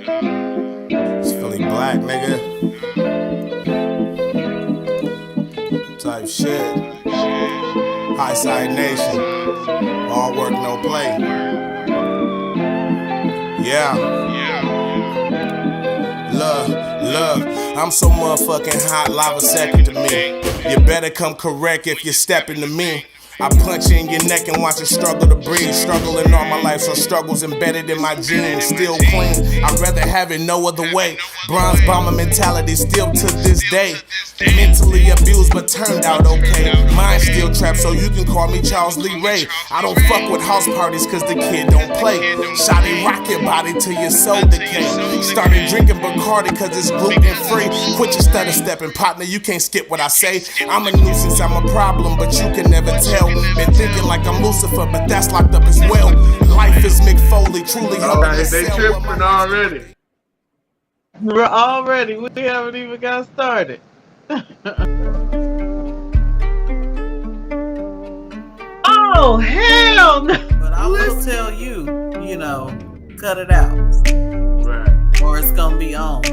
It's Philly Black, nigga. Type shit. High side nation. All work, no play. Yeah. Look, I'm so motherfucking hot, lava second to me. You better come correct if you're stepping to me. I punch you in your neck and watch you struggle to breathe. Struggling all my life, so struggles embedded in my genes. Still clean, I'd rather have it no other way. Bronze bomber mentality still to this day. Mentally abused but turned out okay. Mind still trapped, so you can call me Charles Lee Ray. I don't fuck with house parties cause the kid don't play. Shotty rock your body till your soul decay. Started drinking Bacardi cause it's gluten free. Quit your stutter stepping, partner, you can't skip what I say. I'm a nuisance, I'm a problem, but you can never tell. Been thinking like I'm Lucifer, but that's locked up as well. Life is Mick Foley, truly okay, they tripping already. We're already, we haven't even got started. Oh, hell no. But I will tell you, cut it out. Right. Or it's going to be on.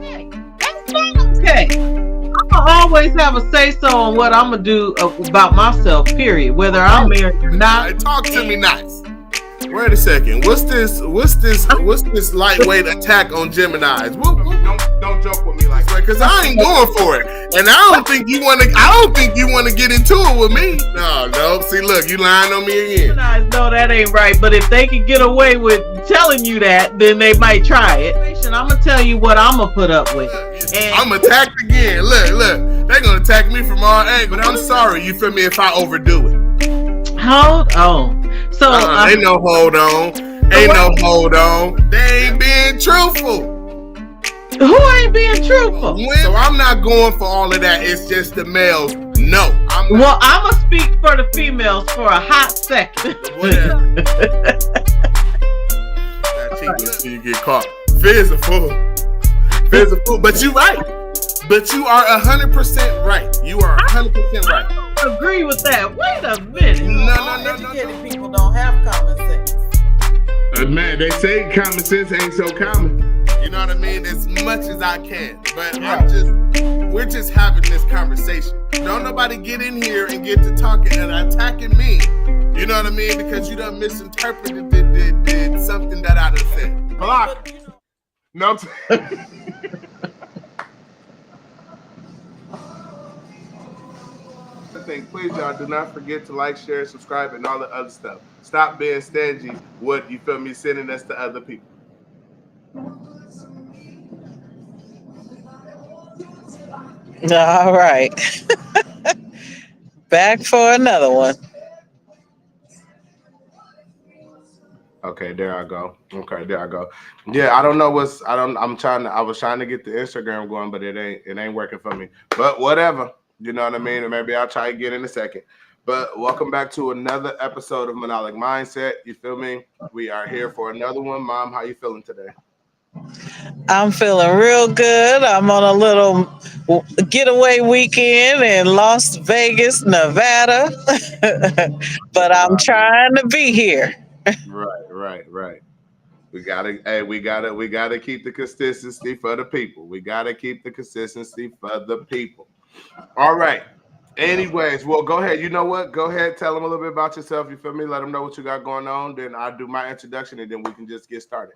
Hey, that's not okay. I always have a say-so on what I'm going to do about myself, period. Whether I'm married or not. Hey, talk to me nice. Wait a second. What's this lightweight attack on Geminis? Don't joke with me like that, cause I ain't going for it, and I don't think you want to get into it with me. No. See, look, you lying on me again. No, that ain't right. But if they can get away with telling you that, then they might try it. I'm gonna tell you what I'm gonna put up with. And I'm attacked again. Look, they gonna attack me from all angles. But I'm sorry, you feel me? If I overdo it. Hold on. So ain't no hold on. Ain't no hold on. They ain't being truthful. Who ain't being truthful? So I'm not going for all of that. It's just the males. No. I'm gonna speak for the females for a hot second. Whatever. You get caught. Fizz a fool. But you right. But you are 100% right. You are 100% right. I don't agree with that. Wait a minute. No. Educated people don't have common sense. Man, they say common sense ain't so common. You know what I mean? As much as I can. But we're just having this conversation. Don't nobody get in here and get to talking and attacking me. You know what I mean? Because you done misinterpreted did something that I done said. Block. No. Please, y'all, do not forget to like, share, subscribe, and all the other stuff. Stop being stingy. What, you feel me, sending us to other people. All right. Back for another one. Okay, there I go. Yeah, I don't know I was trying to get the Instagram going, but it ain't working for me. But whatever. You know what I mean? And maybe I'll try again in a second. But welcome back to another episode of Monolic Mindset. You feel me? We are here for another one. Mom, how you feeling today? I'm feeling real good. I'm on a little getaway weekend in Las Vegas, Nevada. But I'm trying to be here. Right. We gotta keep the consistency for the people. All right. Anyways, well, go ahead. You know what? Go ahead. Tell them a little bit about yourself. You feel me? Let them know what you got going on. Then I'll do my introduction, and then we can just get started.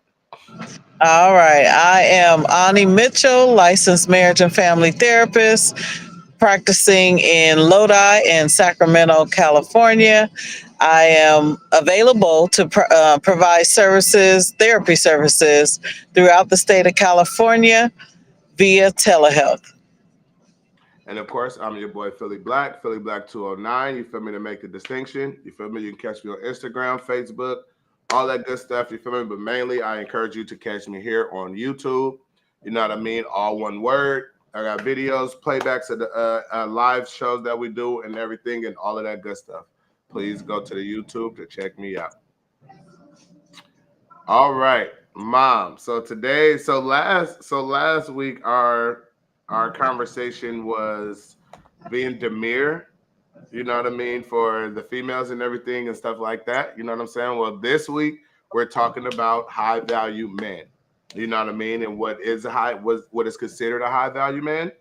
All right. I am Ani Mitchell, licensed marriage and family therapist, practicing in Lodi and Sacramento, California. I am available to provide therapy services throughout the state of California via telehealth. And of course, I'm your boy, Philly Black 209. You feel me? To make the distinction. You feel me? You can catch me on Instagram, Facebook, all that good stuff. You feel me? But mainly, I encourage you to catch me here on YouTube. You know what I mean? All one word. I got videos, playbacks of the live shows that we do and everything and all of that good stuff. Please go to the YouTube to check me out. All right, Mom. So last week, our conversation was being demure, you know what I mean, for the females and everything and stuff like that. You know what I'm saying? Well, this week we're talking about high value men. You know what I mean? And what is considered a high value man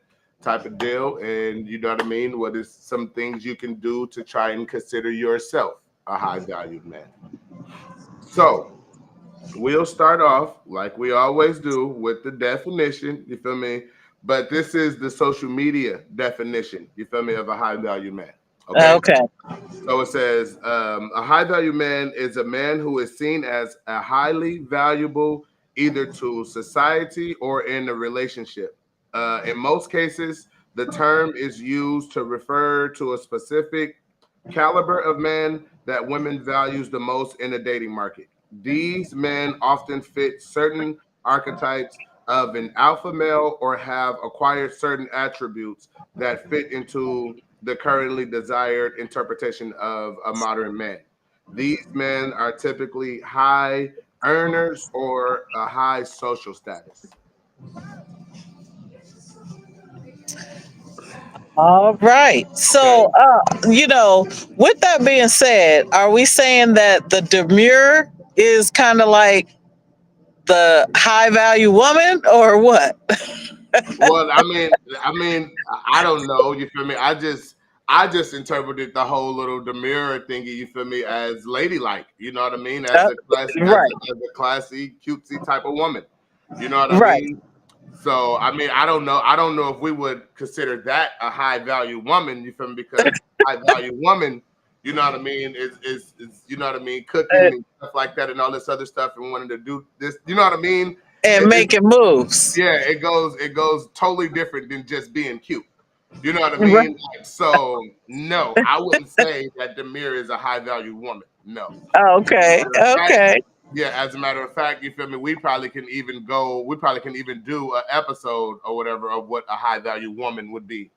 type of deal. And you know what I mean? What is some things you can do to try and consider yourself a high valued man. So we'll start off like we always do with the definition, you feel me? But this is the social media definition, you feel me, of a high value man. Okay. Okay. So it says a high value man is a man who is seen as a highly valuable either to society or in a relationship. In most cases, the term is used to refer to a specific caliber of man that women values the most in the dating market. These men often fit certain archetypes of an alpha male or have acquired certain attributes that fit into the currently desired interpretation of a modern man. These men are typically high earners or a high social status. All right. Okay. So, with that being said, are we saying that the demure is kind of like the high value woman or what? Well, I don't know. You feel me? I just interpreted the whole little demure thingy. You feel me? As ladylike. You know what I mean? As Uh, a class, right. as a classy, cutesy type of woman. You know what I Right. mean? So I mean, I don't know. I don't know if we would consider that a high value woman. You feel me? Because high value woman, you know what I mean, is you know what I mean, cooking Uh, and stuff like that, and all this other stuff, and wanting to do this. You know what I mean? and It, making moves. yeah, it goes totally different than just being cute. You know what I Right. mean? Like, so no, I wouldn't say that Demir is a high value woman. No. Okay. Matter of fact, Okay. yeah, as a matter of fact, you feel me? We probably can even do an episode or whatever of what a high value woman would be.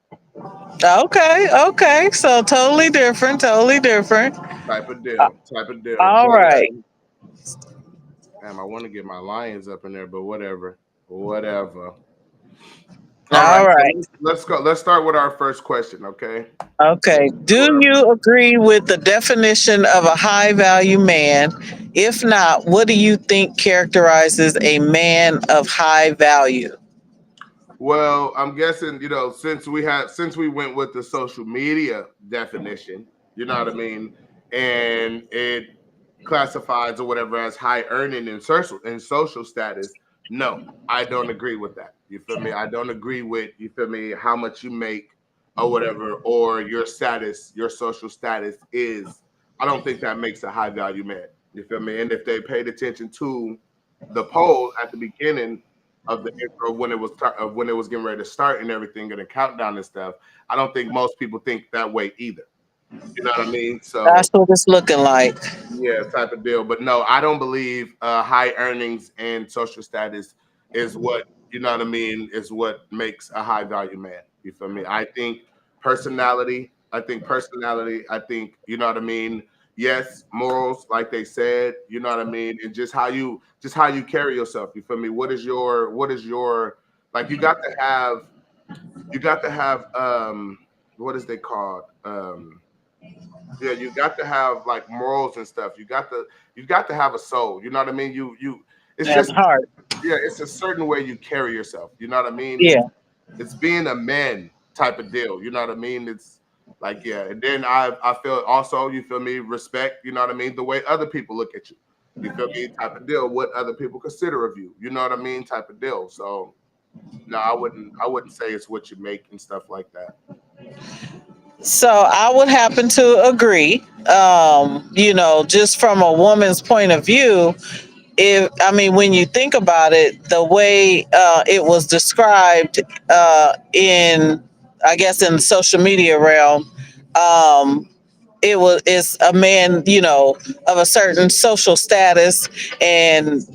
Okay. Okay. So totally different. Totally different. Type of Uh, deal. Type of deal. all But right. damn, I want to get my lions up in there, but whatever. Whatever. All right, All so right. let's go. Let's start with our first question, okay? Okay. Do you agree with the definition of a high value man? If not, what do you think characterizes a man of high value? Well, I'm guessing, since we went with the social media definition, you know what I mean, and it classifies or whatever as high earning and social status. No, I don't agree with that. You feel me? I don't agree with, you feel me, how much you make or whatever, or your status, your social status is. I don't think that makes a high value man. You feel me? And if they paid attention to the poll at the beginning of the intro when it was getting ready to start and everything and the countdown and stuff, I don't think most people think that way either. You know what I mean? So That's what it's looking like. yeah, type of deal. But no, I don't believe high earnings and social status is what, you know what I mean, is what makes a high value man. You feel me? I think personality. I think, you know what I mean. Yes, morals, like they said. You know what I mean, and just how you carry yourself. You feel me? What is your like? You got to have what is they called yeah, you got to have like morals and stuff. You got to have a soul. You know what I mean? It's That's just hard. yeah, it's a certain way you carry yourself. You know what I mean? Yeah. It's being a man type of deal. You know what I mean? It's like yeah, and then I feel also, you feel me, respect. You know what I mean? The way other people look at you. You feel me? Type of deal. What other people consider of you. You know what I mean? Type of deal. So no, I wouldn't say it's what you make and stuff like that. So I would happen to agree. Just from a woman's point of view, when you think about it, the way it was described in, I guess, in the social media realm, um, it's a man, of a certain social status and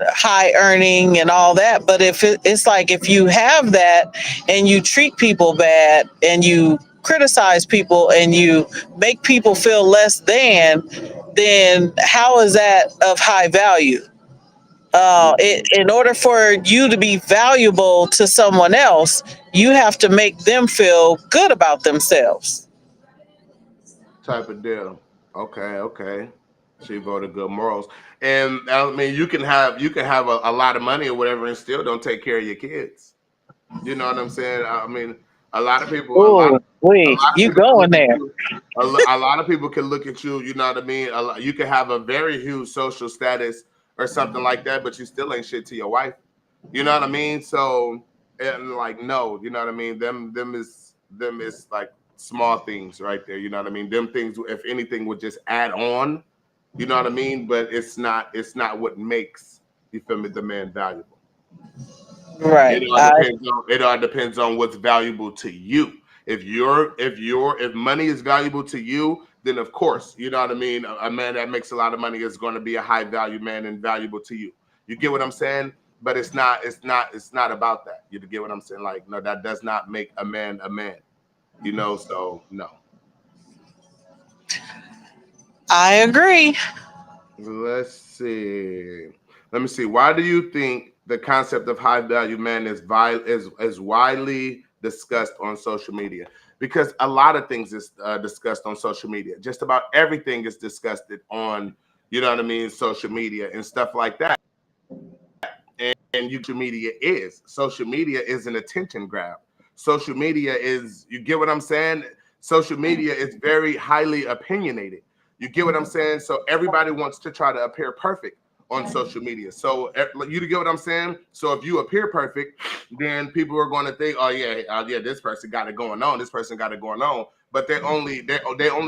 high earning and all that. But it's like if you have that and you treat people bad and you criticize people and you make people feel less than, then how is that of high value? In order for you to be valuable to someone else, you have to make them feel good about themselves. Type of deal. Okay, okay. She voted good morals, and I mean, you can have a lot of money or whatever, and still don't take care of your kids. You know what I'm saying? I mean, a lot of people, Oh, a wait, lot of you people can going look at there? you. A lot of people can look at you. You know what I mean? You can have a very huge social status or something like that, but you still ain't shit to your wife. You know what I mean? So, and like, no, you know what I mean? Them is like small things right there. You know what I mean? Them things, if anything, would just add on. You know what I mean? But it's not what makes, you feel me, the man valuable. Right. It all depends on what's valuable to you. If money is valuable to you, then of course, you know what I mean. A man that makes a lot of money is going to be a high value man and valuable to you. You get what I'm saying? But it's not about that. You get what I'm saying? Like, no, that does not make a man a man. So no. I agree. Let's see. Let me see. Why do you think the concept of high value man is widely discussed on social media? Because a lot of things is discussed on social media. Just about everything is discussed on, you know what I mean, social media and stuff like that. And social media is an attention grab. Social media is, you get what I'm saying? Social media is very highly opinionated. You get what I'm saying? So everybody wants to try to appear perfect on social media. So you get what I'm saying? So if you appear perfect, then people are going to think, oh yeah, this person got it going on. This person got it going on. But they only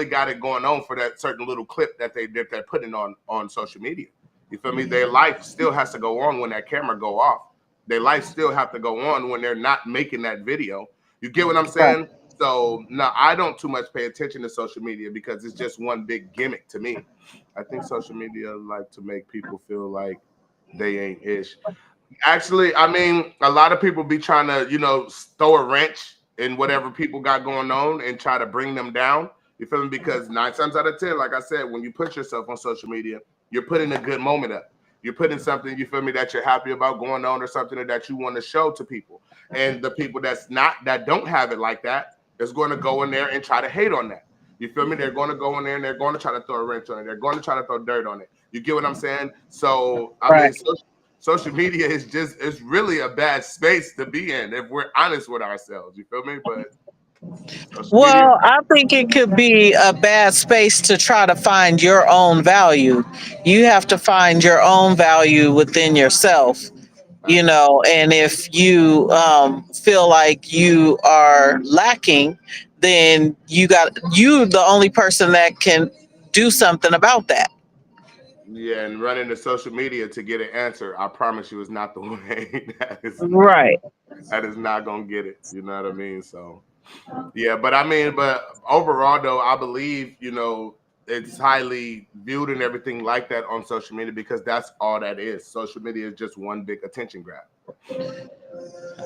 got it going on for that certain little clip that they're putting on social media. You feel me? Their life still has to go on when that camera go off. Their life still have to go on when they're not making that video. You get what I'm Right. saying? So no, I don't too much pay attention to social media because it's just one big gimmick to me. I think social media like to make people feel like they ain't ish. Actually, I mean, a lot of people be trying to, throw a wrench in whatever people got going on and try to bring them down. You feel me? Because 9 times out of 10, like I said, when you put yourself on social media, you're putting a good moment up. You're putting something, you feel me, that you're happy about going on or something that you want to show to people. And the people that don't have it like that is going to go in there and try to hate on that. You feel me? They're going to go in there and they're going to try to throw a wrench on it. They're going to try to throw dirt on it. You get what I'm saying? So, I mean, Right. social media it's really a bad space to be in if we're honest with ourselves. You feel me? But social media, Well, I think it could be a bad space to try to find your own value. You have to find your own value within yourself, facts. and if you feel like you are lacking, then you the only person that can do something about that. Yeah, and running to social media to get an answer, I promise you, is not the way. Right. That is not gonna get it. You know what I mean? So yeah, but I mean, but overall though, I believe it's highly viewed and everything like that on social media because that's all that is. Social media is just one big attention grab.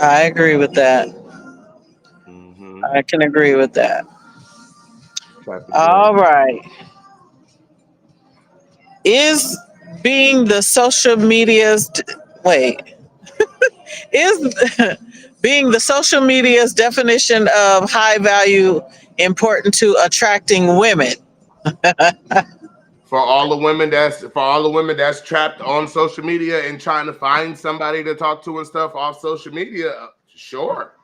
I agree with that. Mm-hmm. I can agree with that. Type of All thing. right. Is being the social media's wait, is being the social media's definition of high value important to attracting women? For all the women that's trapped on social media and trying to find somebody to talk to and stuff off social media, sure.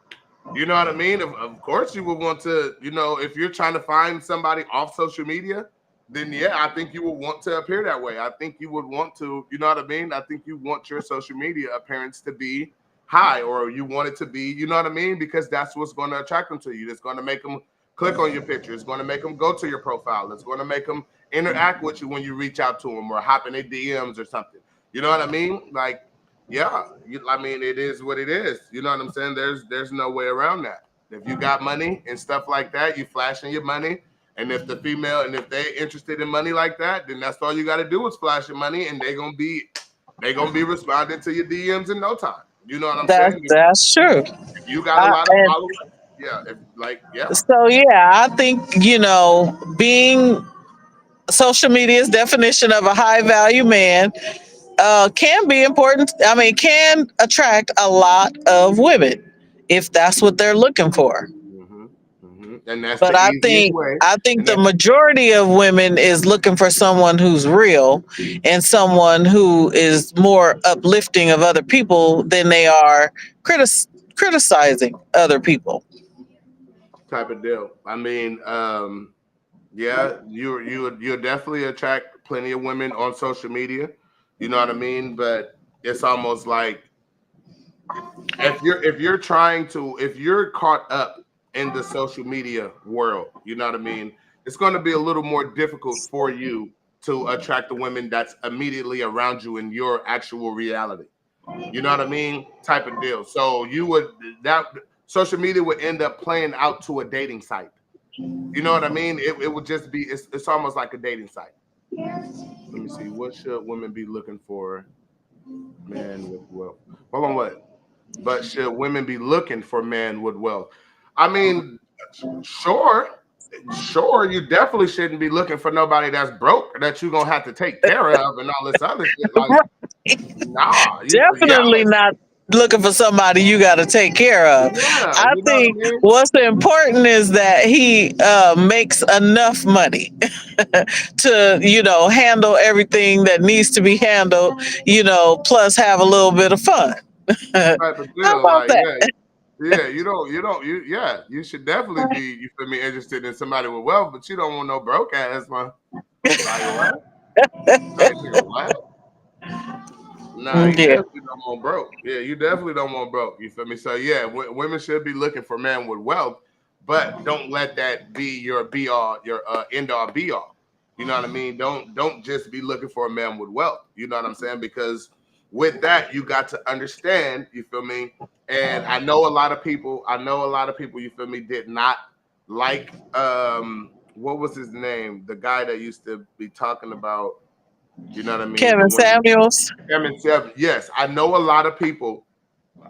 You know what I mean? Of course, you would want to, if you're trying to find somebody off social media, then yeah, I think you would want to appear that way. I think you would want to, you know what I mean? I think you want your social media appearance to be high, or you want it to be, you know what I mean? Because that's what's going to attract them to you. It's going to make them click on your picture. It's going to make them go to your profile. It's going to make them interact with you when you reach out to them or hop in their DMs or something. You know what I mean? Like, yeah, I mean, it is what it is. You know what I'm saying? There's no way around that. If you got money and stuff like that, you flashing your money. And if they interested in money like that, then that's all you got to do is flash your money, and they gonna be responding to your DMs in no time. You know what I'm That's saying? that's true. If you got a lot of And followers, yeah. If like, yeah. so yeah, I think being social media's definition of a high value man can be important. I mean, can attract a lot of women if that's what they're looking for. Mm-hmm. Mm-hmm. And that's But the easiest way. I think And the that's majority of women is looking for someone who's real and someone who is more uplifting of other people than they are criticizing other people. type of deal. I mean, yeah, you'll definitely attract plenty of women on social media. You know what I mean? But it's almost like if you're caught up in the social media world, you know what I mean, it's going to be a little more difficult for you to attract the women that's immediately around you in your actual reality. You know what I mean? Type of deal. So you would that social media would end up playing out to a dating site. You know what I mean? It would just be it's almost like a dating site. Let me see. What should women be looking for? Man with wealth. Hold on, what? But should women be looking for men with wealth? I mean, sure, sure. You definitely shouldn't be looking for nobody that's broke that you're gonna have to take care of and all this other shit. Like, nah, yeah, Definitely not looking for somebody you got to take care of. yeah. I You know what I think mean? what's important is that he makes enough money to, handle everything that needs to be handled, plus have a little bit of fun. Type of How deal. about Like, that? yeah, yeah. Yeah. You should definitely be. You feel me? Interested in somebody with wealth, but you don't want no broke ass man. Like what? Like nigga, what? Nah, you Yeah. definitely don't want broke. Yeah, you definitely don't want broke. You feel me? So yeah, women should be looking for men with wealth, but don't let that be your be all, your end all be all. You know what I mean? Don't just be looking for a man with wealth. You know what I'm saying? Because with that, you got to understand. You feel me? And I know a lot of people. I know a lot of people. You feel me? Did not like what was his name? The guy that used to be talking about. You know what I mean? The Kevin women. Samuels. M7. Yes, I know a lot of people.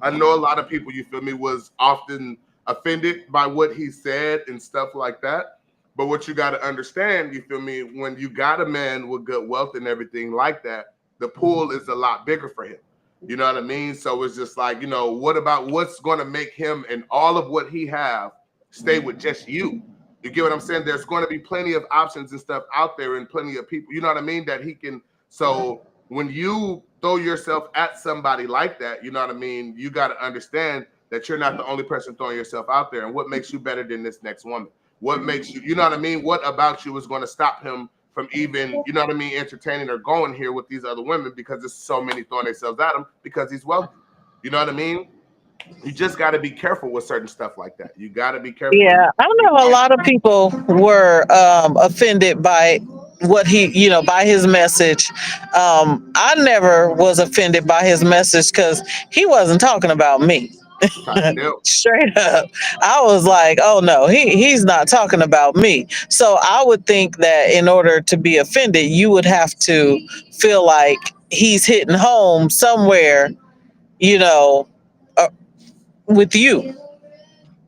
I know a lot of people, you feel me, was often offended by what he said and stuff like that. But what you got to understand, you feel me, when you got a man with good wealth and everything like that, the pool is a lot bigger for him. You know what I mean? So it's just like, what about what's going to make him and all of what he have stay with just you? You get what I'm saying? There's going to be plenty of options and stuff out there and plenty of people, you know what I mean, that he can. So when you throw yourself at somebody like that, you know what I mean, you got to understand that you're not the only person throwing yourself out there. And what makes you better than this next woman? What makes you, you know what I mean? What about you is going to stop him from even, you know what I mean, entertaining or going here with these other women because there's so many throwing themselves at him because he's wealthy. You know what I mean? You just got to be careful with certain stuff like that. You got to be careful. Yeah, I know a lot of people were offended by what by his message. I never was offended by his message because he wasn't talking about me. Type of deal. Straight up, I was like, "Oh no, he's not talking about me." So I would think that in order to be offended, you would have to feel like he's hitting home somewhere, you know, uh, with you.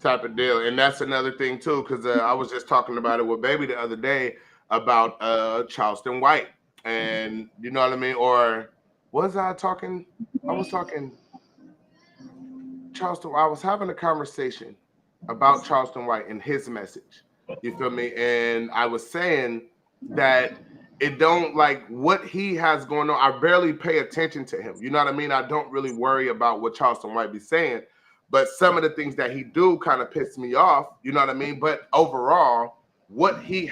Type of deal. And that's another thing too, because I was just talking about it with Baby the other day about Charleston White. And you know what I mean? Or was I talking? I was talking Charleston. I was having a conversation about Charleston White and his message. You feel me? And I was saying that it don't like what he has going on. I barely pay attention to him. You know what I mean? I don't really worry about what Charleston White be saying, but some of the things that he do kind of piss me off. You know what I mean? But overall, what he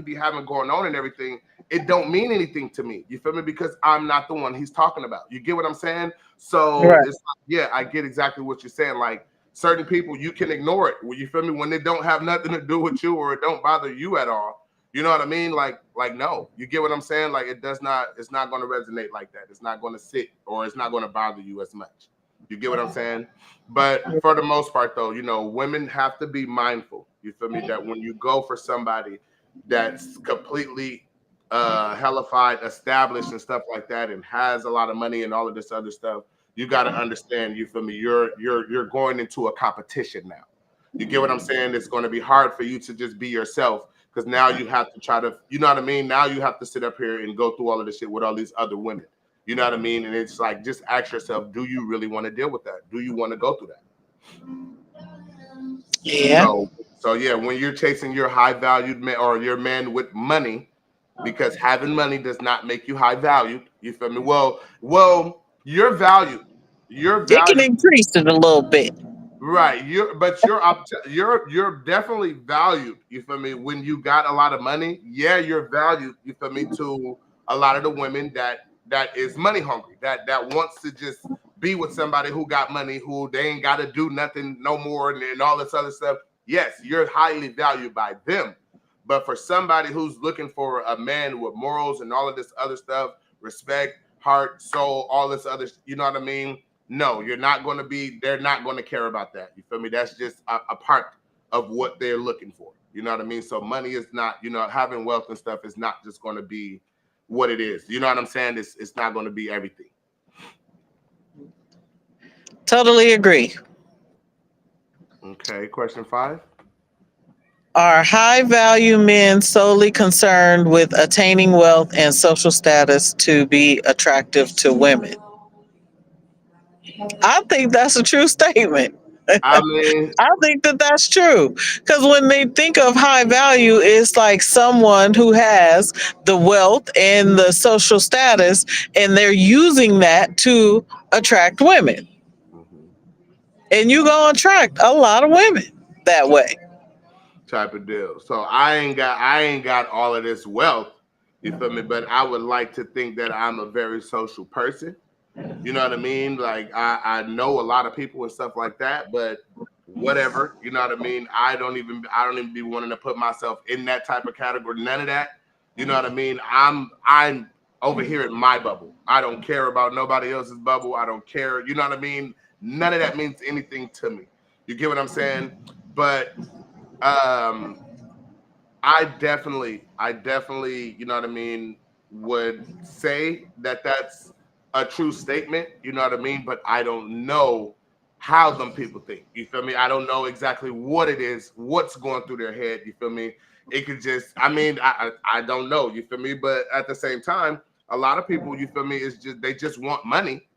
be having going on and everything, it don't mean anything to me. You feel me? Because I'm not the one he's talking about. You get what I'm saying? So Right. it's like, yeah, I get exactly what you're saying. Like certain people, you can ignore it. You feel me? When they don't have nothing to do with you or it don't bother you at all. You know what I mean? Like no, you get what I'm saying? Like it's not going to resonate like that. It's not going to sit or it's not going to bother you as much. You get what I'm saying? But for the most part, though, women have to be mindful. You feel me? That when you go for somebody that's completely hellified, established, and stuff like that, and has a lot of money and all of this other stuff, you got to understand. You feel me? You're going into a competition now. You get what I'm saying? It's going to be hard for you to just be yourself because now you have to try to, you know what I mean? Now you have to sit up here and go through all of this shit with all these other women. You know what I mean? And it's like, just ask yourself, do you really want to deal with that? Do you want to go through that? Yeah. So So yeah, when you're chasing your high valued man or your man with money, because having money does not make you high valued. You feel me? Well, you're valued. You're It can valued. increase it a little bit. Right. You're definitely valued. You feel me? When you got a lot of money, yeah, you're valued. You feel me? To a lot of the women that is money hungry, that wants to just be with somebody who got money, who they ain't got to do nothing no more, and all this other stuff. Yes, you're highly valued by them. But for somebody who's looking for a man with morals and all of this other stuff, respect, heart, soul, all this other, you know what I mean? No, you're not going to be, they're not going to care about that. You feel me? That's just a part of what they're looking for. You know what I mean? So money is not, having wealth and stuff is not just going to be what it is. You know what I'm saying? It's not going to be everything. Totally agree. Okay, question 5. Are high value men solely concerned with attaining wealth and social status to be attractive to women? I think that's a true statement. I mean, I think that that's true. Because when they think of high value, it's like someone who has the wealth and the social status, and they're using that to attract women. mhm, And you go and attract a lot of women that way. type of deal. So I ain't got all of this wealth. You feel me? But I would like to think that I'm a very social person. You know what I mean? Like I know a lot of people and stuff like that, but whatever, you know what I mean? I don't even be wanting to put myself in that type of category. None of that. You know what I mean? I'm over here in my bubble. I don't care about nobody else's bubble. I don't care. You know what I mean? None of that means anything to me. You get what I'm saying? But um I definitely, you know what I mean, would say that that's a true statement, you know what I mean? But I don't know how them people think. You feel me? I don't know exactly what it is, what's going through their head. You feel me? It could just, I mean, I don't know. You feel me? But at the same time, a lot of people, you feel me, is just they just want money.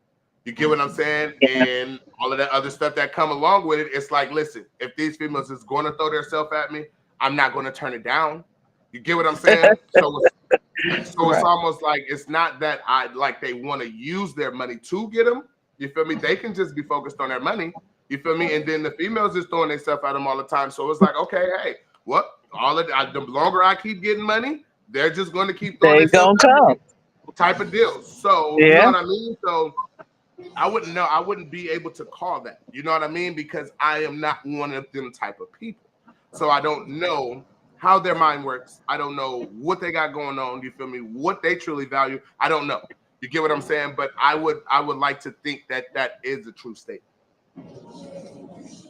You get what I'm saying? And all of that other stuff that come along with it. It's like, listen, if these females is going to throw themselves at me, I'm not going to turn it down. You get what I'm saying? So it's Right. almost like it's not that I like they want to use their money to get them. You feel me? They can just be focused on their money. You feel me? And then the females is throwing their stuff at them all the time. So it's like, okay, hey, what? The longer I keep getting money, they're just going to keep throwing They their stuff gonna at come. me. Type of deal. So you know Yeah. what I mean? So I wouldn't know. I wouldn't be able to call that. You know what I mean? Because I am not one of them type of people. So I don't know how their mind works. I don't know what they got going on. You feel me? What they truly value. I don't know. You get what I'm saying? But I would like to think that that is a true statement.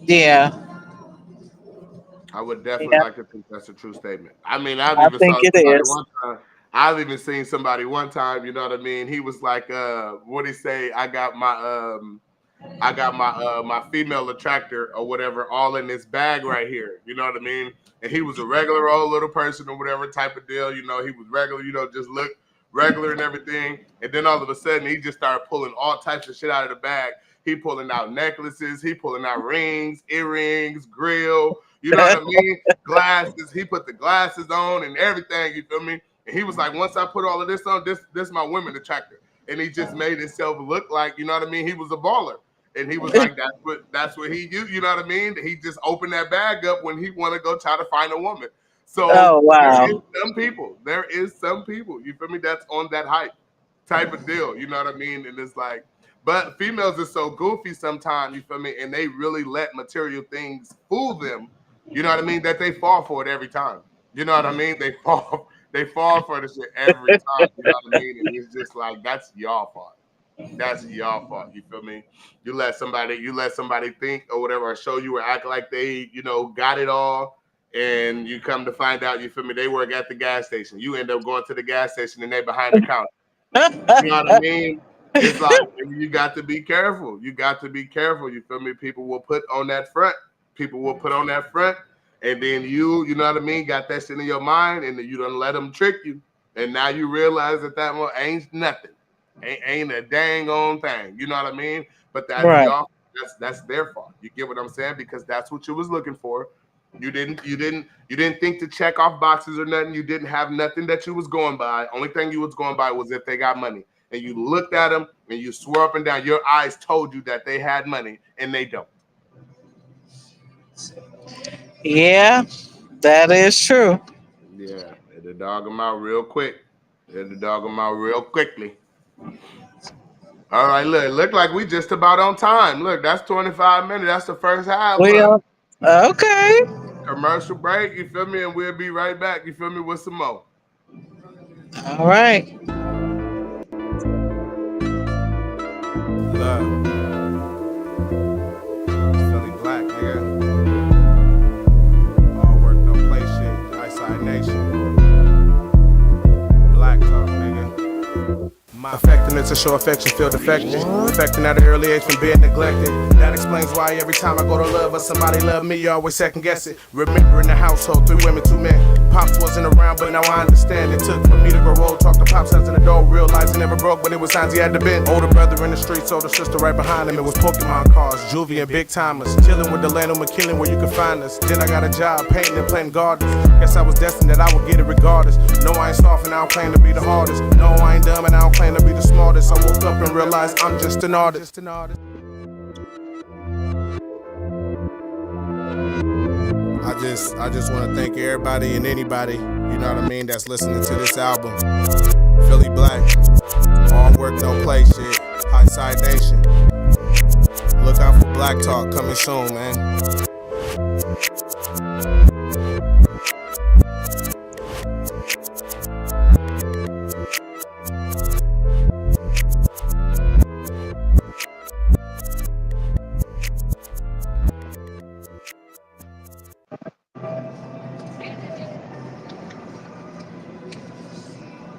Yeah. I would definitely Yeah. like to think that's a true statement. I mean, I've I even think saw it somebody is. one time. I've even seen somebody one time, you know what I mean? He was like, what he say? I got my female attractor or whatever all in this bag right here. You know what I mean? And he was a regular old little person or whatever type of deal. You know, he was regular, just look regular and everything. And then all of a sudden he just started pulling all types of shit out of the bag. He pulling out necklaces, he pulling out rings, earrings, grill, you know what I mean? Glasses. He put the glasses on and everything, you feel me? And he was like, once I put all of this on, this my women attractor. And he just made himself look like, you know what I mean? He was a baller. And he was like, that's what he used, you know what I mean? He just opened that bag up when he want to go try to find a woman. So Oh wow. there is some people, you feel me, that's on that hype type of deal, you know what I mean? And it's like, but females are so goofy sometimes, you feel me, and they really let material things fool them, you know what I mean, that they fall for it every time. You know what I mean? They fall for the shit every time, you know what I mean? And it's just like that's y'all fault. That's y'all fault. You feel me? You let somebody think or whatever, or show you or act like they, got it all, and you come to find out, you feel me? They work at the gas station. You end up going to the gas station and they behind the counter. You know what I mean? It's like you got to be careful. You got to be careful. You feel me? People will put on that front. People will put on that front, and then you know what I mean? Got that shit in your mind, and then you don't let them trick you, and now you realize that one ain't nothing. Ain't a dang on thing. You know what I mean? But that's Right. y'all. That's their fault. You get what I'm saying? Because that's what you was looking for. You didn't think to check off boxes or nothing. You didn't have nothing that you was going by. Only thing you was going by was if they got money. And you looked at them and you swore up and down. Your eyes told you that they had money and they don't. Yeah, that is true. Yeah, hit the dog them out real quick. Hit the dog them out real quickly. All right, look like we just about on time. Look, that's 25 minutes. That's the first half. Well, okay. Commercial break, you feel me? And we'll be right back, you feel me, with some more. All right. Love. Philly black, nigga. All work, no play shit. Highside Nation. Black talk, nigga. My affecting to show affection, feel defected. Affecting at an early age from being neglected. That explains why every time I go to love or somebody love me, you always second guess it. Remember in the household, 3 women, 2 men. Pops wasn't around, but now I understand. It took for me to grow old, talk to Pops as an adult. Realized he never broke, but it was signs he had to bend. Older brother in the streets, older sister right behind him. It was Pokemon cards, Juvie and big timers. Chilling with Delano McKillen where you could find us. Then I got a job painting and planting gardens. Guess I was destined that I would get it regardless. No, I ain't soft and I don't claim to be the hardest. No, I ain't dumb and I don't claim to be the smartest. I woke up and realized I'm just an artist. I just want to thank everybody and anybody, you know what I mean, that's listening to this album. Philly Black, all work, no play shit. Highside Nation. Look out for Black Talk coming soon, man.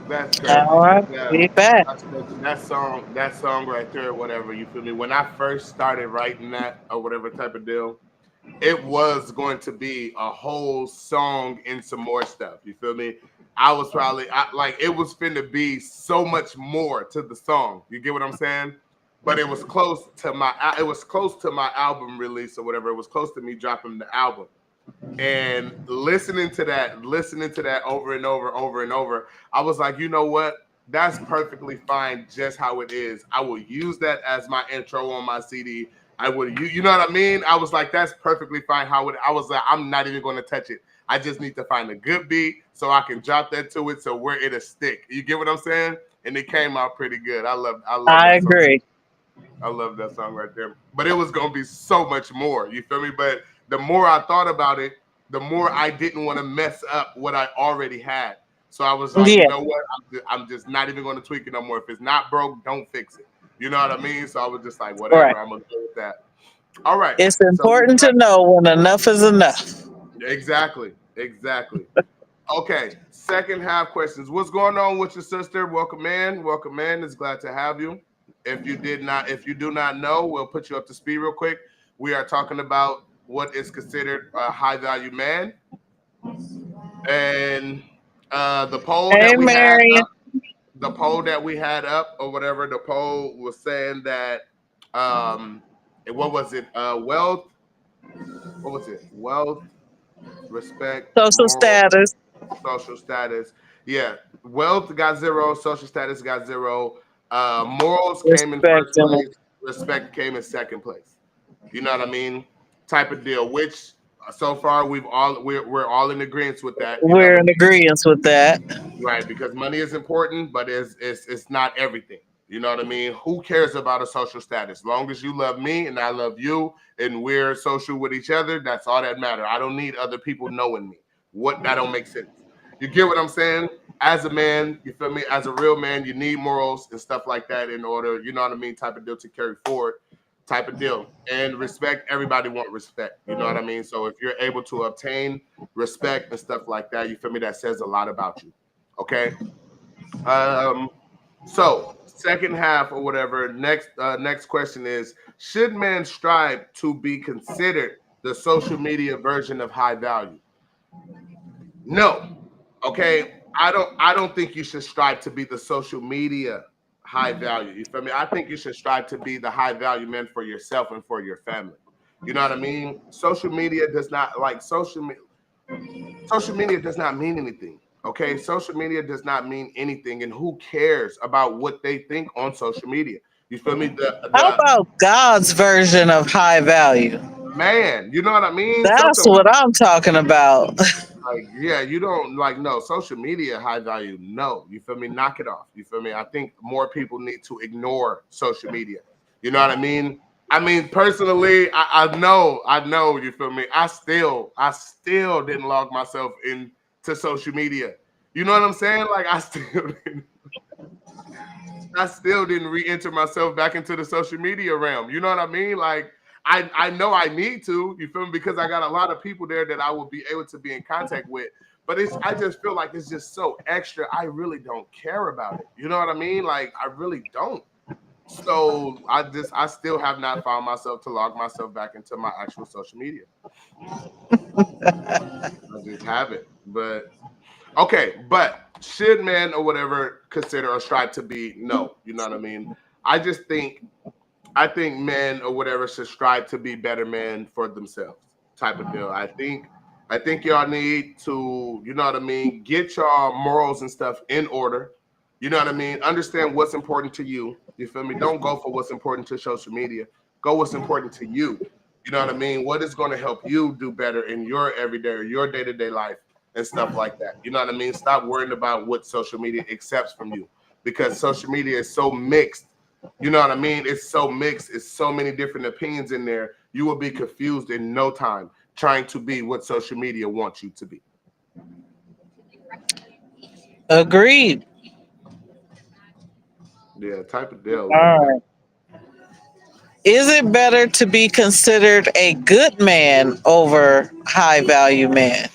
That's crazy. All right. Be back. That song right there, whatever, you feel me? When I first started writing that or whatever type of deal, it was going to be a whole song and some more stuff. You feel me? I was probably like it was finna be so much more to the song. You get what I'm saying? But it was close to my album release or whatever. It was close to me dropping the album. And listening to that over and over, I was like, you know what? That's perfectly fine just how it is. I will use that as my intro on my CD. You know what I mean? I was like, that's perfectly fine I was like, I'm not even going to touch it. I just need to find a good beat so I can drop that to it so where it'll stick. You get what I'm saying? And it came out pretty good. I love I agree. I love that song right there. But it was going to be so much more. You feel me? But the more I thought about it, the more I didn't want to mess up what I already had. So I was like, Yeah. you know what? I'm just not even going to tweak it no more. If it's not broke, don't fix it. You know what I mean? So I was just like, whatever, Right. I'm going to go with that. All right. It's important to know when enough is enough. Exactly. Okay. Second half questions. What's going on with your sister? Welcome in. It's glad to have you. If you do not know, we'll put you up to speed real quick. We are talking about what is considered a high value man. And the poll that we had up or whatever, the poll was saying that what was it? Wealth, respect, Social status. social status. Yeah. Wealth got 0, social status got 0. Morals came in first place, respect came in second place. You know what I mean? Type of deal, which so far we're all in agreement with that. We're in agreement with that. Right, because money is important, but it's not everything. You know what I mean? Who cares about a social status? As long as you love me and I love you and we're social with each other, that's all that matters. I don't need other people knowing me. That don't make sense. You get what I'm saying? As a man, you feel me? As a real man, you need morals and stuff like that in order, you know what I mean, type of deal to carry forward, type of deal. And respect, everybody want respect. You know what I mean? So if you're able to obtain respect and stuff like that, you feel me? That says a lot about you. Okay? So second half or whatever, next question is, should men strive to be considered the social media version of high value? No. Okay, I don't think you should strive to be the social media high value. You feel me? I think you should strive to be the high value man for yourself and for your family. You know what I mean? Social media does not like social media does not mean anything. Okay, social media does not mean anything, and who cares about what they think on social media? You feel me? How The about God's version of high value? man, you know what I mean? That's Something what I'm talking about. like, yeah, you don't like no social media high value. No, you feel me? Knock it off. You feel me? I think more people need to ignore social media. You know what I mean? I mean, personally, I know. You feel me? I still didn't log myself into social media. You know what I'm saying? Like, I still didn't re-enter myself back into the social media realm. You know what I mean? Like, I know I need to, you feel me? Because I got a lot of people there that I will be able to be in contact with. But I just feel like it's just so extra. I really don't care about it. You know what I mean? Like, I really don't. So I still have not found myself to log myself back into my actual social media. I just haven't. But okay, but should men or whatever consider or strive to be? No, you know what I mean? I just think I think men or whatever should strive to be better men for themselves, type of deal. I think y'all need to, you know what I mean, get y'all morals and stuff in order. You know what I mean? Understand what's important to you. You feel me? Don't go for what's important to social media. Go what's important to you. You know what I mean? What is going to help you do better in your everyday or your day-to-day life and stuff like that. You know what I mean? Stop worrying about what social media accepts from you because social media is so mixed. You know what I mean? It's so mixed. It's so many different opinions in there. You will be confused in no time trying to be what social media wants you to be. Agreed. Yeah, type of deal like All that. right. Is it better to be considered a good man over high value man?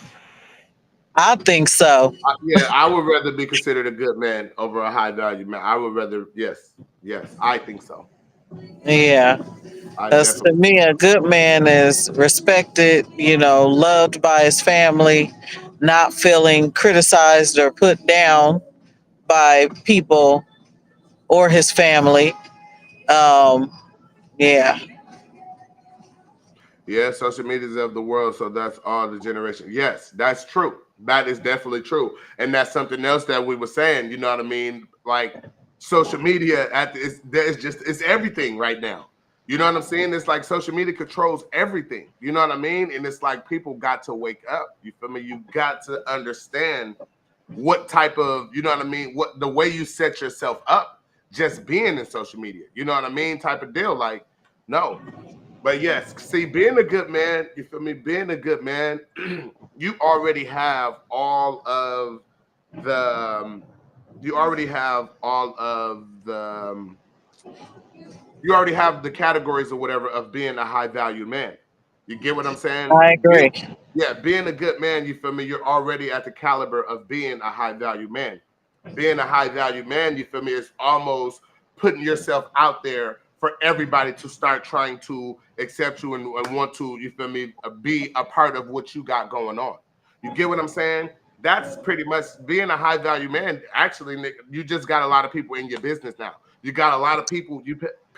I think so. Yeah, I would rather be considered a good man over a high value man. I would rather, yes, I think so. Yeah. I Because to definitely think me, a good man is respected, loved by his family, not feeling criticized or put down by people or his family. Um, yeah. yeah, social media is of the world, so that's all the generation. Yes, that's true. That is definitely true, and that's something else that we were saying. You know what I mean? Like social media there's just it's everything right now. You know what I'm saying? It's like social media controls everything. You know what I mean? And it's like people got to wake up. You feel me? You got to understand what type of you know what I mean? What the way you set yourself up just being in social media. You know what I mean? Type of deal. Like no, but yes, see, being a good man, you feel me? Being a good man, you already have all of the, you already have all of the, you already have the categories or whatever of being a high value man. You get what I'm saying? I agree. Yeah, being a good man, you feel me? You're already at the caliber of being a high value man. Being a high value man, you feel me, is almost putting yourself out there for everybody to start trying to accept you and want to, you feel me, be a part of what you got going on. You get what I'm saying? That's pretty much being a high value man. Actually, Nick, you just got a lot of people in your business now. You got a lot of people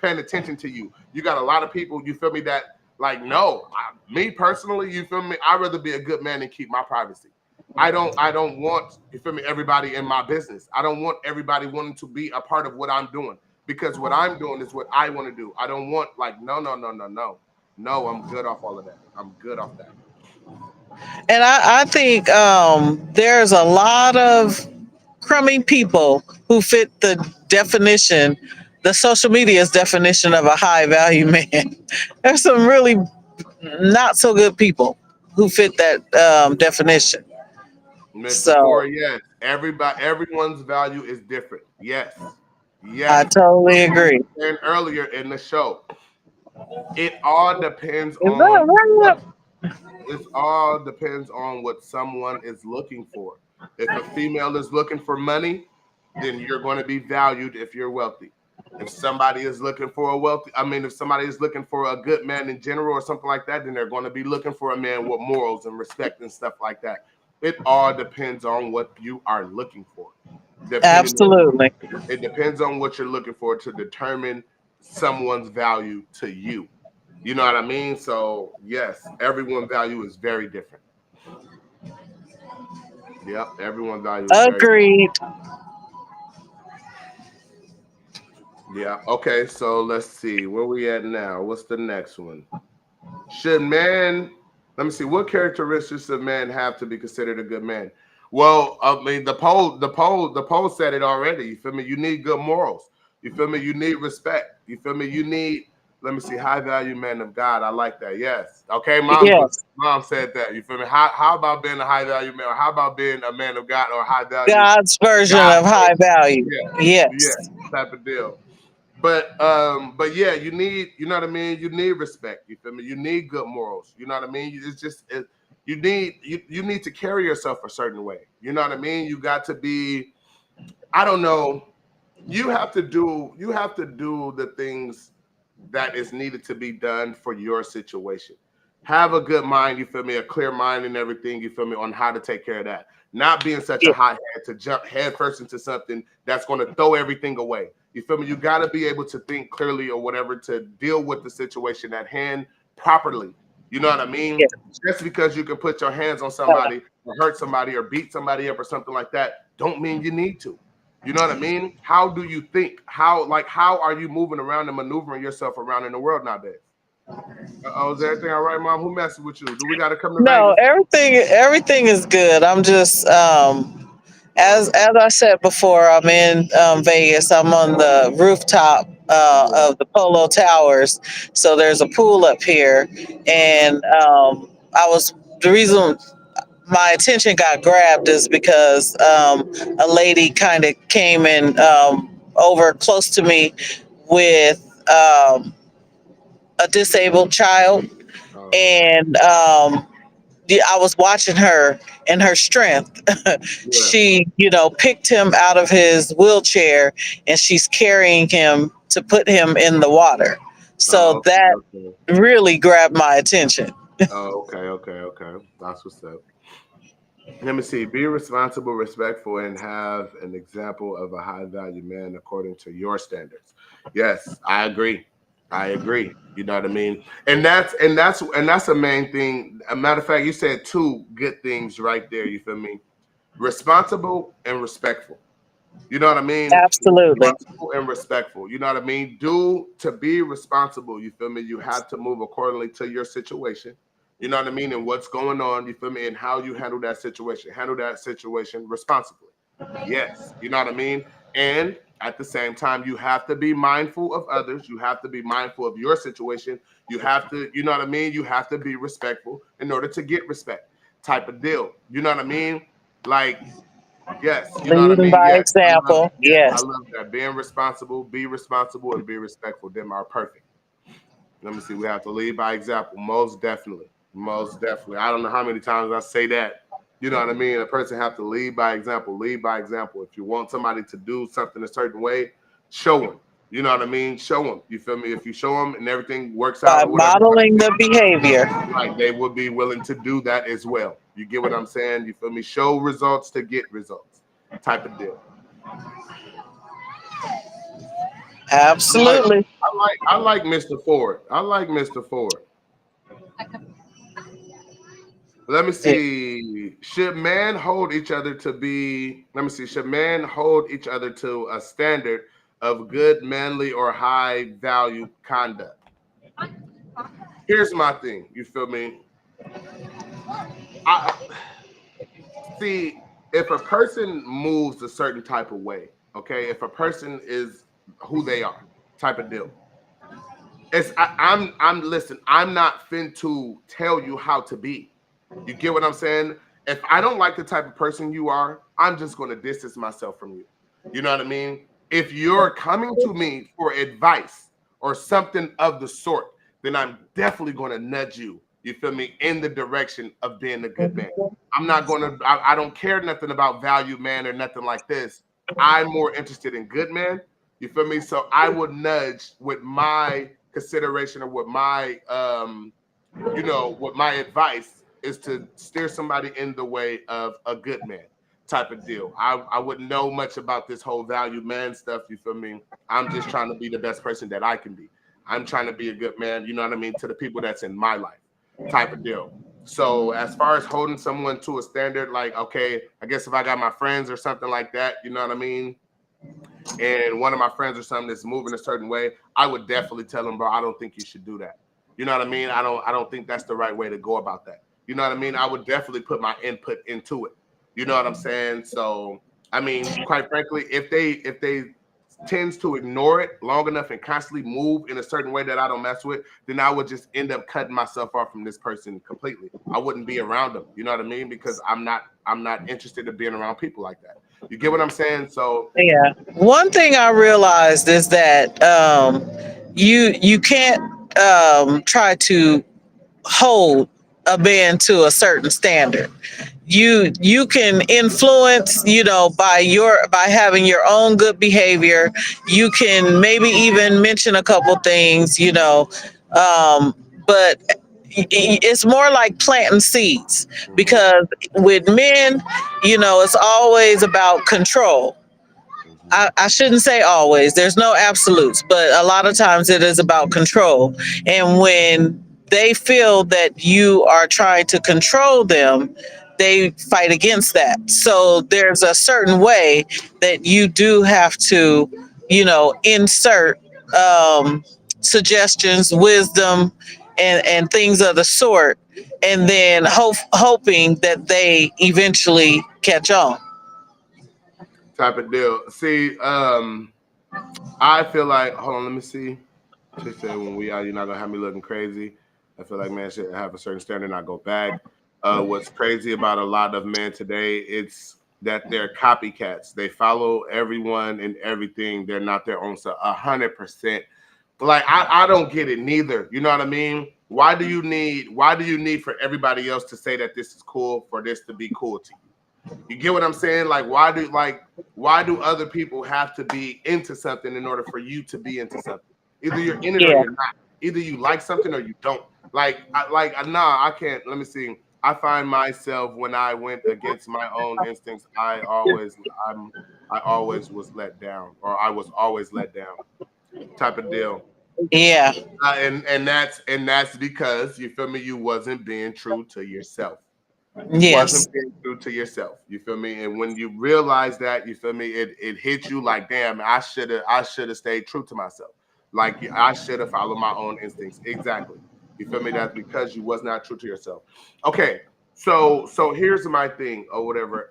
paying attention to you. You got a lot of people, you feel me, that like, no, me personally, you feel me? I'd rather be a good man and keep my privacy. I don't want, you feel me, everybody in my business. I don't want everybody wanting to be a part of what I'm doing because what I'm doing is what I want to do. I don't want like, no, no, no, no, no. No, I'm good off all of that. I'm good off that. And I think there's a lot of crummy people who fit the definition, the social media's definition of a high value man. There's some really not so good people who fit that definition. Mr. So Corey, yes. Everyone's value is different. Yes. I Yes. totally agree. And earlier in the show, it all depends Is on that what right? it all depends on what someone is looking for. If a female is looking for money, then you're going to be valued if you're wealthy. If somebody is looking for if somebody is looking for a good man in general or something like that, then they're going to be looking for a man with morals and respect and stuff like that. It all depends on what you are looking for. Depending, Absolutely. it depends on what you're looking for to determine someone's value to you. You know what I mean? So yes, everyone's value is very different. Yep, everyone's value is very different. Agreed. Yeah. Okay, so let's see. Where we at now? What's the next one? Should man, let me see, what characteristics of man have to be considered a good man? Well, I mean, the poll said it already. You feel me? You need good morals. You feel me? You need respect. You feel me? You need, let me see, high value man of God. I like that. Yes. Okay, Yes. mom said that. You feel me? How about being a high value man? Or how about being a man of God or high value God's version God of high person? value. Yeah, yeah, Yes. type of deal. But yeah, you need, you know what I mean? You need respect. You feel me? You need good morals. You know what I mean? It's just you need to carry yourself a certain way. You know what I mean? You got to be, I don't know, you have to do the things that is needed to be done for your situation. Have a good mind, you feel me, a clear mind and everything, you feel me, on how to take care of that. Not being such a Yeah. hot head to jump head first into something that's going to throw everything away. You feel me? You got to be able to think clearly or whatever to deal with the situation at hand properly. You know what I mean? Yeah. Just because you can put your hands on somebody or hurt somebody or beat somebody up or something like that, don't mean you need to. You know what I mean? How do you think? How are you moving around and maneuvering yourself around in the world nowadays? Oh, is everything all right, mom? Who messing with you? Do we got to come to No, Vegas? everything is good. I'm just as Okay. I said before, I'm in Vegas. I'm on the rooftop Yeah. of the Polo Towers. So there's a pool up here, and I was the reason my attention got grabbed is because a lady kind of came in over close to me with a disabled child, Okay. and I was watching her and her strength. Yeah. She, picked him out of his wheelchair and she's carrying him to put him in the water. So Oh, okay. that Okay. really grabbed my attention. Oh, okay. Okay. Okay. That's what's up. Let me see. Be responsible, respectful, and have an example of a high value man according to your standards. Yes, I agree. I agree. You know what I mean? And that's a main thing. A matter of fact, you said two good things right there. You feel me? Responsible and respectful. You know what I mean? Absolutely. Responsible and respectful. You know what I mean? Do to be responsible, you feel me? You have to move accordingly to your situation. You know what I mean? And what's going on, you feel me? And how you handle that situation. Handle that situation responsibly. Yes. You know what I mean? And at the same time, you have to be mindful of others. You have to be mindful of your situation. You have to, you know what I mean? You have to be respectful in order to get respect, type of deal. You know what I mean? Like, yes, you know what I Leading mean? by Yes, example. I Yes. love that. Being responsible, be responsible, and be respectful. Them are perfect. Let me see. We have to lead by example. Most definitely. Most definitely. I don't know how many times I say that. You know what I mean? A person have to lead by example. Lead by example. If you want somebody to do something a certain way, show them. You know what I mean? Show them. You feel me? If you show them and everything works out By or whatever, modeling the behavior. right, they will be willing to do that as well. You get what I'm saying? You feel me? Show results to get results, type of deal. I like Absolutely. I like Mr. Ford. I like Mr. Ford. Let me Yeah. see. Should man hold each other to be, let me see, should man hold each other to a standard of good, manly, or high value conduct? Here's my thing. You feel me? I see, if a person moves a certain type of way, okay, if a person is who they are, type of deal. I'm listen, I'm not fin to tell you how to be. You get what I'm saying? If I don't like the type of person you are, I'm just going to distance myself from you. You know what I mean? If you're coming to me for advice or something of the sort, then I'm definitely going to nudge you. You feel me? In the direction of being a good man. I'm not going to. I don't care nothing about value man or nothing like this. I'm more interested in good man. You feel me? So I would nudge with my consideration or with my with my advice is to steer somebody in the way of a good man, type of deal. I wouldn't know much about this whole value man stuff. You feel me? I'm just trying to be the best person that I can be. I'm trying to be a good man, you know what I mean, to the people that's in my life, type of deal. So as far as holding someone to a standard, like, okay, I guess if I got my friends or something like that, you know what I mean, and one of my friends or something that's moving a certain way, I would definitely tell them, bro, I don't think you should do that. You know what I mean? I don't think that's the right way to go about that. You know what I mean? I would definitely put my input into it. You know what I'm saying? So, I mean, quite frankly, if they tends to ignore it long enough and constantly move in a certain way that I don't mess with, then I would just end up cutting myself off from this person completely. I wouldn't be around them. You know what I mean? Because I'm not interested in being around people like that. You get what I'm saying? So Yeah. One thing I realized is that you can't try to hold a man to a certain standard. You can influence, by having your own good behavior. You can maybe even mention a couple things, but it's more like planting seeds, mhm, because with men, it's always about control. mhm. I shouldn't say always. There's no absolutes, but a lot of times it is about control. And when they feel that you are trying to control them, they fight against that. So there's a certain way that you do have to, insert suggestions, wisdom, and things of the sort, and then hoping that they eventually catch on. Type of deal. See, I feel like, hold on, let me see. She said, when we out, you're not gonna have me looking crazy. I feel like man should have a certain standard, not go back. What's crazy about a lot of men today, it's that they're copycats. They follow everyone and everything. They're not their own self, 100%. Like I don't get it neither. You know what I mean? Why do you need for everybody else to say that this is cool for this to be cool to you? You get what I'm saying? Like why do other people have to be into something in order for you to be into something? Either you're in it or Yeah. you're not. Either you like something or you don't. Nah, I can't. Let me see. I find myself when I went against my own instincts, I always was let down, or I was always let down, type of deal. Yeah. And that's because you feel me. You wasn't being true to yourself. You Yes. wasn't being true to yourself. You feel me? And when you realize that, you feel me, it hits you like, damn, I should have stayed true to myself. Like I should have followed my own instincts. Exactly. You feel me? That's because you was not true to yourself. Okay. So here's my thing or whatever.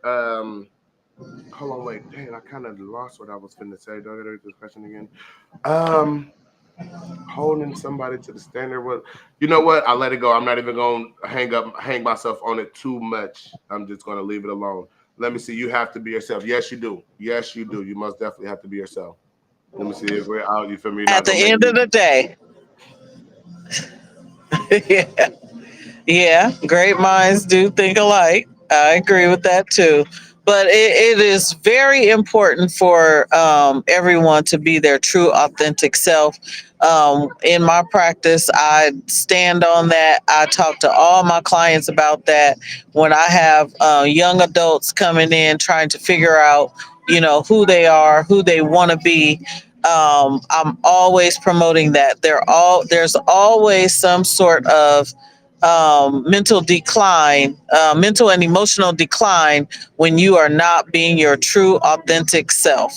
Hold on, wait. Dang, I kind of lost what I was finna say. Don't get this question again. Um Holding somebody to the standard was, you know what, I let it go. I'm not even going to hang myself on it too much. I'm just going to leave it alone. Let me see. You have to be yourself. Yes, you do. Yes, you do. You most definitely have to be yourself. Let me see if we're out. You feel me? You're At not the gonna make end me. of the day, yeah. Yeah, great minds do think alike. I agree with that too. But it is very important for everyone to be their true, authentic self. In my practice, I stand on that. I talk to all my clients about that. When I have young adults coming in trying to figure out, who they are, who they want to be, I'm always promoting that. There's always some sort of mental and emotional decline when you are not being your true, authentic self.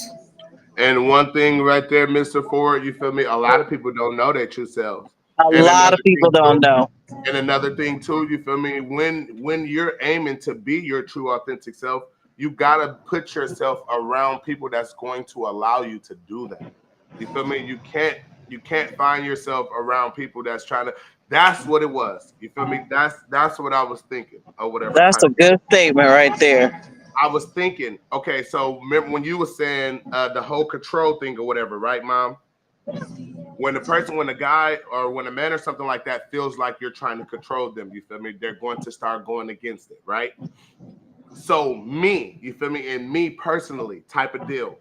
And one thing right there, Mr. Ford, you feel me? A lot of people don't know their true selves. A And lot of another people thing don't too, know. you feel me? When you're aiming to be your true authentic self, you gotta put yourself around people that's going to allow you to do that. You feel me? You can't find yourself around people that's trying to. That's what it was. You feel me? That's what I was thinking or whatever That's kind a of thing. good statement right there. I was thinking. Okay, so remember when you were saying the whole control thing or whatever, right, Mom? When a guy or when a man or something like that feels like you're trying to control them, you feel me? They're going to start going against it, right? So me, you feel me? And me personally, type of deal.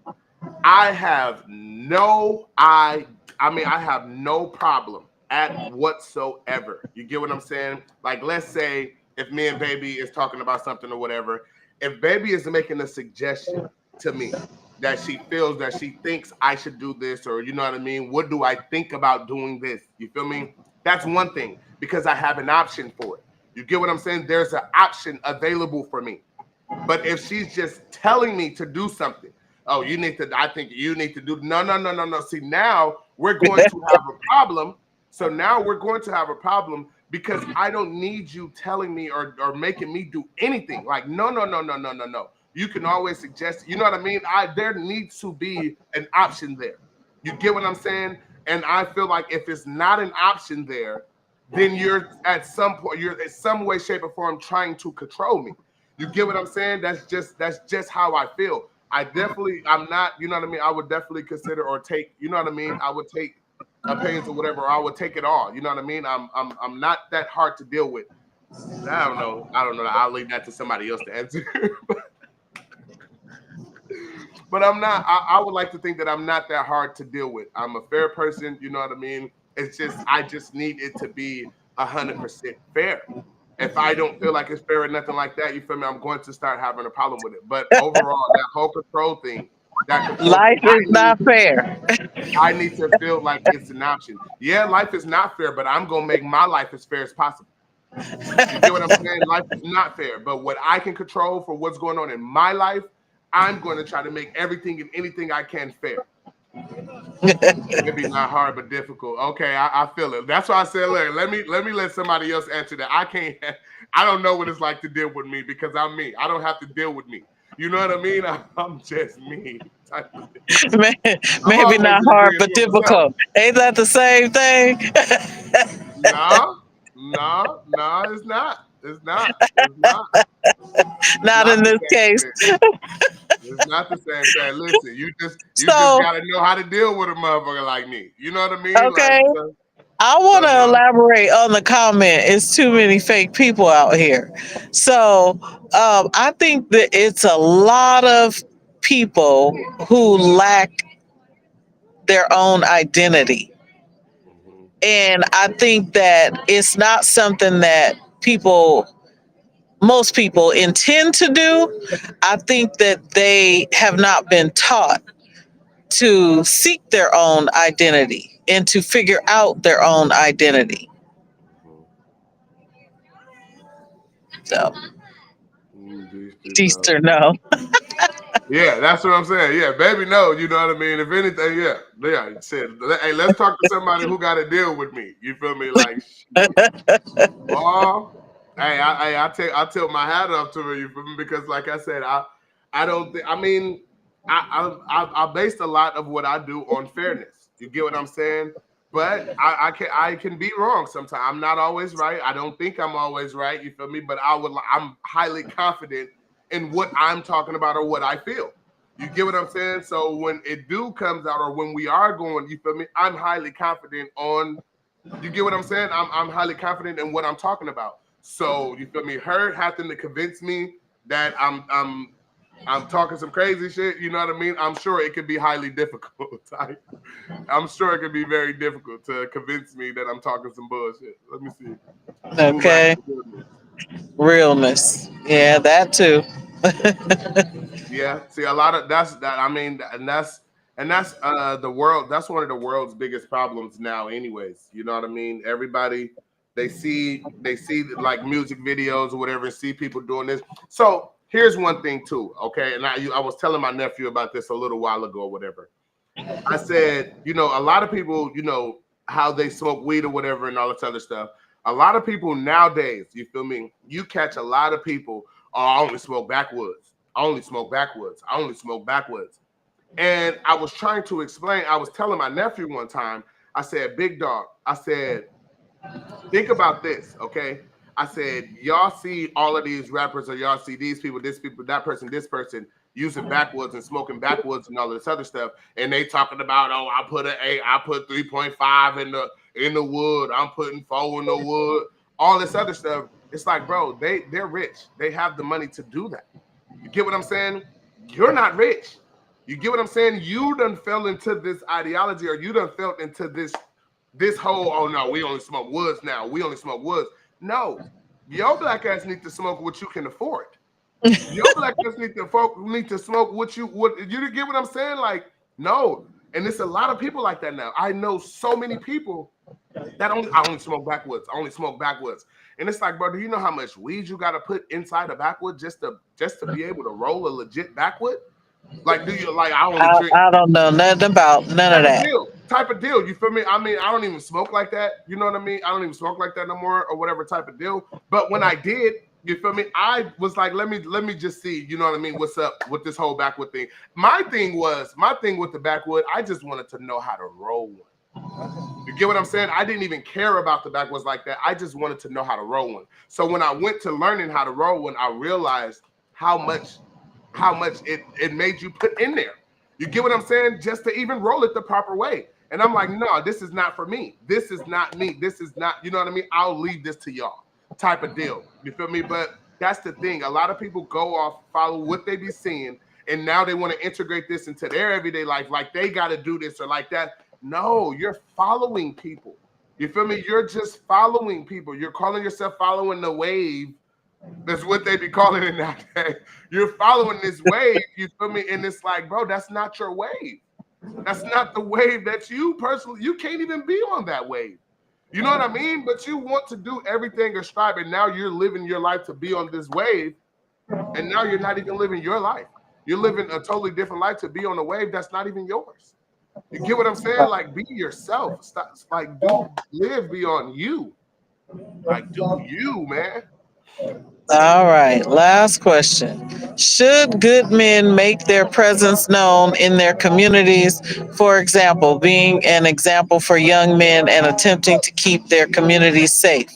I have no I have no problem at whatsoever. You get what I'm saying? Like let's say if me and baby is talking about something or whatever, if baby is making a suggestion to me, that she feels that she thinks I should do this, or you know what I mean? What do I think about doing this? You feel me? That's one thing, because I have an option for it. You get what I'm saying? There's an option available for me. But if she's just telling me to do something, oh, you need to, I think you need to do, no. See, now we're going to have a problem. So now we're going to have a problem because I don't need you telling me or making me do anything. Like, no. You can always suggest, you know what I mean? There needs to be an option there. You get what I'm saying? And I feel like if it's not an option there, then you're at some point, you're in some way, shape, or form trying to control me. You get what I'm saying? That's just how I feel. I'm not, you know what I mean? I would definitely consider or take, you know what I mean? I would take opinions or whatever, or I would take it all. You know what I mean? I'm not that hard to deal with. I don't know. I'll leave that to somebody else to answer. But I'm not, I would like to think that I'm not that hard to deal with. I'm a fair person, you know what I mean? It's just, I just need it to be 100% fair. If I don't feel like it's fair or nothing like that, you feel me? I'm going to start having a problem with it. But overall, that whole control thing, life is not fair. I need to feel like it's an option. Yeah, life is not fair, but I'm going to make my life as fair as possible. You get what I'm saying? Life is not fair, but what I can control for what's going on in my life, I'm going to try to make everything and anything I can fair. Maybe not hard, but difficult. Okay, I feel it. That's why I said, look, let me let somebody else answer that. I don't know what it's like to deal with me because I'm me. I don't have to deal with me. You know what I mean? I'm just me. Maybe not hard, but difficult. Ain't that the same thing? No, it's not. It's not. Not in this case. It's not the same thing. Listen, you just gotta know how to deal with a motherfucker like me. You know what I mean? Okay. I want to elaborate on the comment. It's too many fake people out here. So I think that it's a lot of people who lack their own identity. And I think that it's not something that most people intend to do. I think that they have not been taught to seek their own identity and to figure out their own identity. So, Easter, no. Yeah, that's what I'm saying. Yeah, baby, no. You know what I mean? If anything, yeah. Said, hey, let's talk to somebody who got to deal with me. You feel me? Like, oh, hey, I tilt my hat up to her. You feel me? Because, like I said, I don't think. I mean, I based a lot of what I do on fairness. You get what I'm saying? But I can be wrong sometimes. I'm not always right. I don't think I'm always right. You feel me? But I'm highly confident in what I'm talking about or what I feel. You get what I'm saying? So when it comes out or when we are going, you feel me? I'm highly confident on. You get what I'm saying? I'm highly confident in what I'm talking about. So you feel me? Her having to convince me that I'm talking some crazy shit. You know what I mean? I'm sure it could be highly difficult. I'm sure it could be very difficult to convince me that I'm talking some bullshit. Let me see. Okay. Realness. Yeah, that too. Yeah. See, a lot of that's that. I mean, and that's the world. That's one of the world's biggest problems now. Anyways, you know what I mean? Everybody they see like music videos or whatever, and see people doing this. So here's one thing too. Okay, and I was telling my nephew about this a little while ago or whatever. I said, you know, a lot of people, you know, how they smoke weed or whatever and all this other stuff. A lot of people nowadays, you feel me? You catch a lot of people, oh, I only smoke backwoods. I only smoke backwoods. I only smoke backwoods. And I was trying to explain, I was telling my nephew one time, I said, big dog, I said, think about this, okay? I said, y'all see all of these rappers or y'all see these people, this people, that person, this person, using backwoods and smoking backwoods and all of this other stuff, and they talking about, oh, I put 3.5 in the wood, I'm putting 4 in the wood, all this other stuff. It's like, bro, they're rich. They have the money to do that. You get what I'm saying? You're not rich. You get what I'm saying? You done fell into this ideology, or you done fell into this whole, oh no, we only smoke woods now. We only smoke woods. No, your black ass need to smoke what you can afford. Your black ass need to smoke what you get what I'm saying? Like, no. And it's a lot of people like that now. I know so many people that I only smoke backwoods. I only smoke backwoods. And it's like, bro, do you know how much weed you gotta put inside a backwood just to be able to roll a legit backwood? Like, do you like I only drink I don't know nothing about none of type of that. deal. Type of deal. You feel me? I mean, I don't even smoke like that. You know what I mean? I don't even smoke like that no more or whatever type of deal. But when I did, you feel me? I was like, let me just see, you know what I mean? What's up with this whole backwood thing? My thing with the backwood, I just wanted to know how to roll one. You get what I'm saying? I didn't even care about the backwoods like that. I just wanted to know how to roll one. So when I went to learning how to roll one, I realized how much it made you put in there. You get what I'm saying? Just to even roll it the proper way. And I'm like, no, this is not for me. This is not me. This is not, you know what I mean? I'll leave this to y'all type of deal. You feel me? But that's the thing. A lot of people go off, follow what they be seeing, and now they want to integrate this into their everyday life. Like they got to do this or like that. No, you're following people. You feel me? You're just following people. You're calling yourself following the wave. That's what they be calling it nowadays. You're following this wave, you feel me? And it's like, bro, that's not your wave. That's not the wave that you personally, you can't even be on that wave. You know what I mean? But you want to do everything or strive, and now you're living your life to be on this wave, and now you're not even living your life. You're living a totally different life to be on a wave that's not even yours. You get what I'm saying? Like, be yourself. Stop, like, live beyond you. Like, do you, man. All right, last question. Should good men make their presence known in their communities? For example, being an example for young men and attempting to keep their communities safe.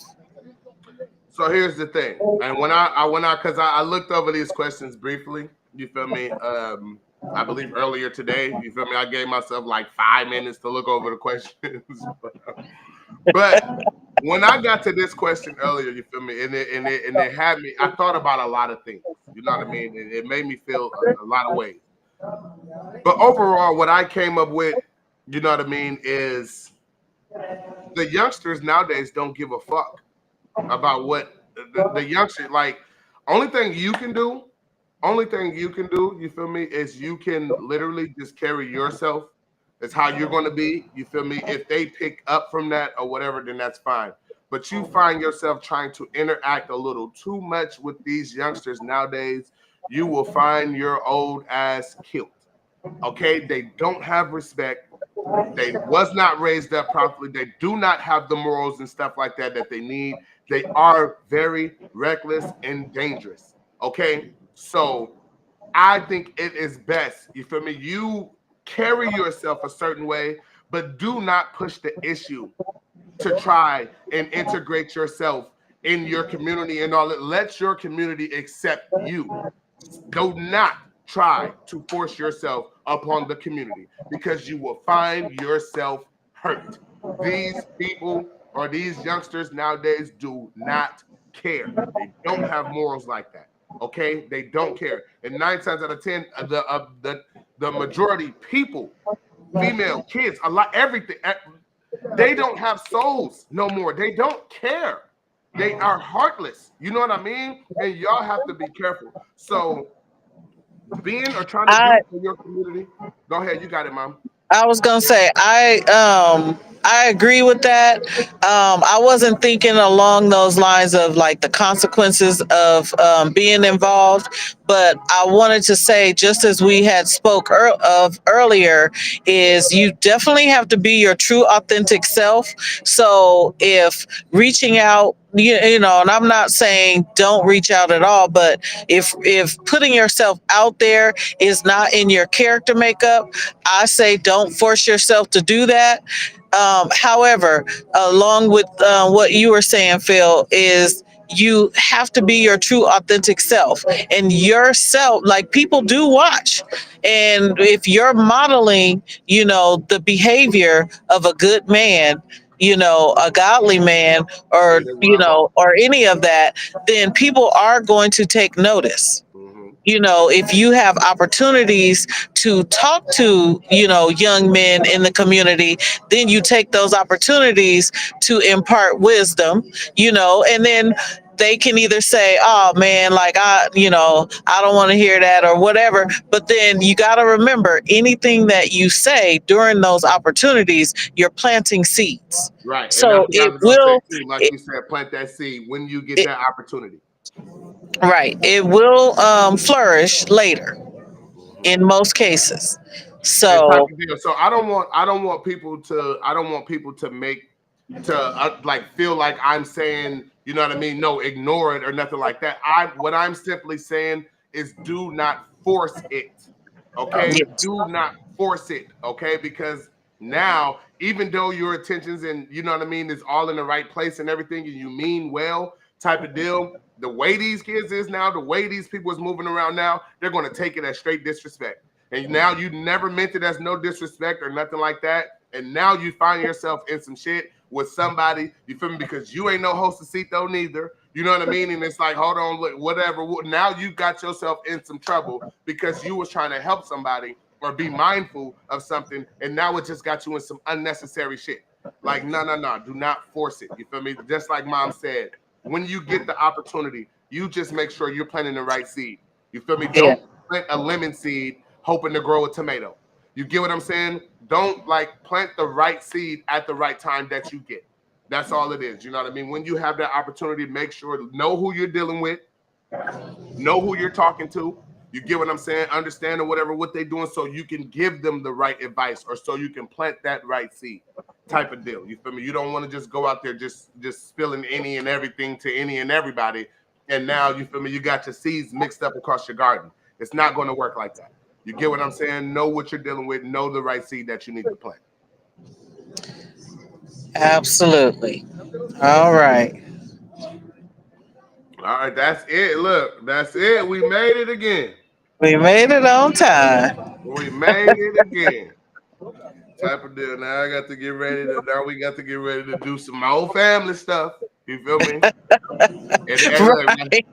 So here's the thing, and because I looked over these questions briefly, you feel me? I believe earlier today, you feel me? I gave myself like 5 minutes to look over the questions, but when I got to this question earlier, you feel me? And it had me. I thought about a lot of things. You know what I mean? It made me feel a lot of ways. But overall, what I came up with, you know what I mean, is the youngsters nowadays don't give a fuck about what the youngster like. Only thing you can do, you feel me, is you can literally just carry yourself. It's how you're going to be, you feel me? If they pick up from that or whatever, then that's fine. But you find yourself trying to interact a little too much with these youngsters nowadays, you will find your old ass killed. Okay? They don't have respect. They was not raised up properly. They do not have the morals and stuff like that that they need. They are very reckless and dangerous. Okay? So I think it is best, you feel me? You carry yourself a certain way, but do not push the issue to try and integrate yourself in your community and all that. Let your community accept you. Do not try to force yourself upon the community because you will find yourself hurt. These people or these youngsters nowadays do not care. They don't have morals like that. Okay, they don't care. And 9 times out of 10, the majority people, female, kids, a lot, everything, they don't have souls no more. They don't care. They are heartless. You know what I mean? And y'all have to be careful. So being or trying to do it for your community. Go ahead, you got it, Mom. I was gonna say I agree with that. I wasn't thinking along those lines of like the consequences of being involved, but I wanted to say, just as we had spoke of earlier, is you definitely have to be your true authentic self. So if reaching out, you know, and I'm not saying don't reach out at all, but if putting yourself out there is not in your character makeup, I say don't force yourself to do that. However, along with what you were saying, Phil, is you have to be your true authentic self, and yourself, like, people do watch, and if you're modeling, you know, the behavior of a good man, you know, a godly man, or, See, that's what you I'm on. know, or any of that, then people are going to take notice. Mm-hmm. You know, if you have opportunities to talk to, you know, young men in the community, then you take those opportunities to impart wisdom, you know, and then they can either say, oh man, like I don't want to hear that or whatever. But then you got to remember, anything that you say during those opportunities, you're planting seeds. Right. And that's So what I was gonna say too. Like you said, plant that seed when you get that opportunity. right, it will flourish later Mhm. in most cases. And type So of deal. So I don't want people to make like feel like I'm saying, you know what I mean? No, ignore it or nothing like that. What I'm simply saying is do not force it. Okay? yes, Do not force it. Okay? Because now, even though your intentions and you know what I mean is all in the right place and everything, and you mean well, type of deal. The way these kids is now, the way these people is moving around now, they're going to take it as straight disrespect. And now you never meant it as no disrespect or nothing like that. And now you find yourself in some shit with somebody, you feel me? Because you ain't no hostessito neither. You know what I mean? And it's like, hold on, look, whatever. Now you got yourself in some trouble because you was trying to help somebody or be mindful of something, and now it just got you in some unnecessary shit. Like, no, do not force it. You feel me? Just like mom said, when you get the opportunity, you just make sure you're planting the right seed. You feel me? yeah, Don't plant a lemon seed hoping to grow a tomato. You get what I'm saying? Don't like plant the right seed at the right time that you get. That's all it is. You know what I mean? When you have that opportunity, make sure know who you're dealing with, know who you're talking to. You get what I'm saying? Understand or whatever what they're doing, so you can give them the right advice, or so you can plant that right seed, type of deal. You feel me? You don't want to just go out there just spilling any and everything to any and everybody, and now you feel me? You got your seeds mixed up across your garden. It's not going to work like that. You get what I'm saying? Know what you're dealing with. Know the right seed that you need to plant. absolutely. All right. All right, that's it. Look, that's it. We made it again. We made it on time. We made it again. Type of deal. Now I got to get ready to. Now we got to get ready to do some old family stuff. You feel me? And Right.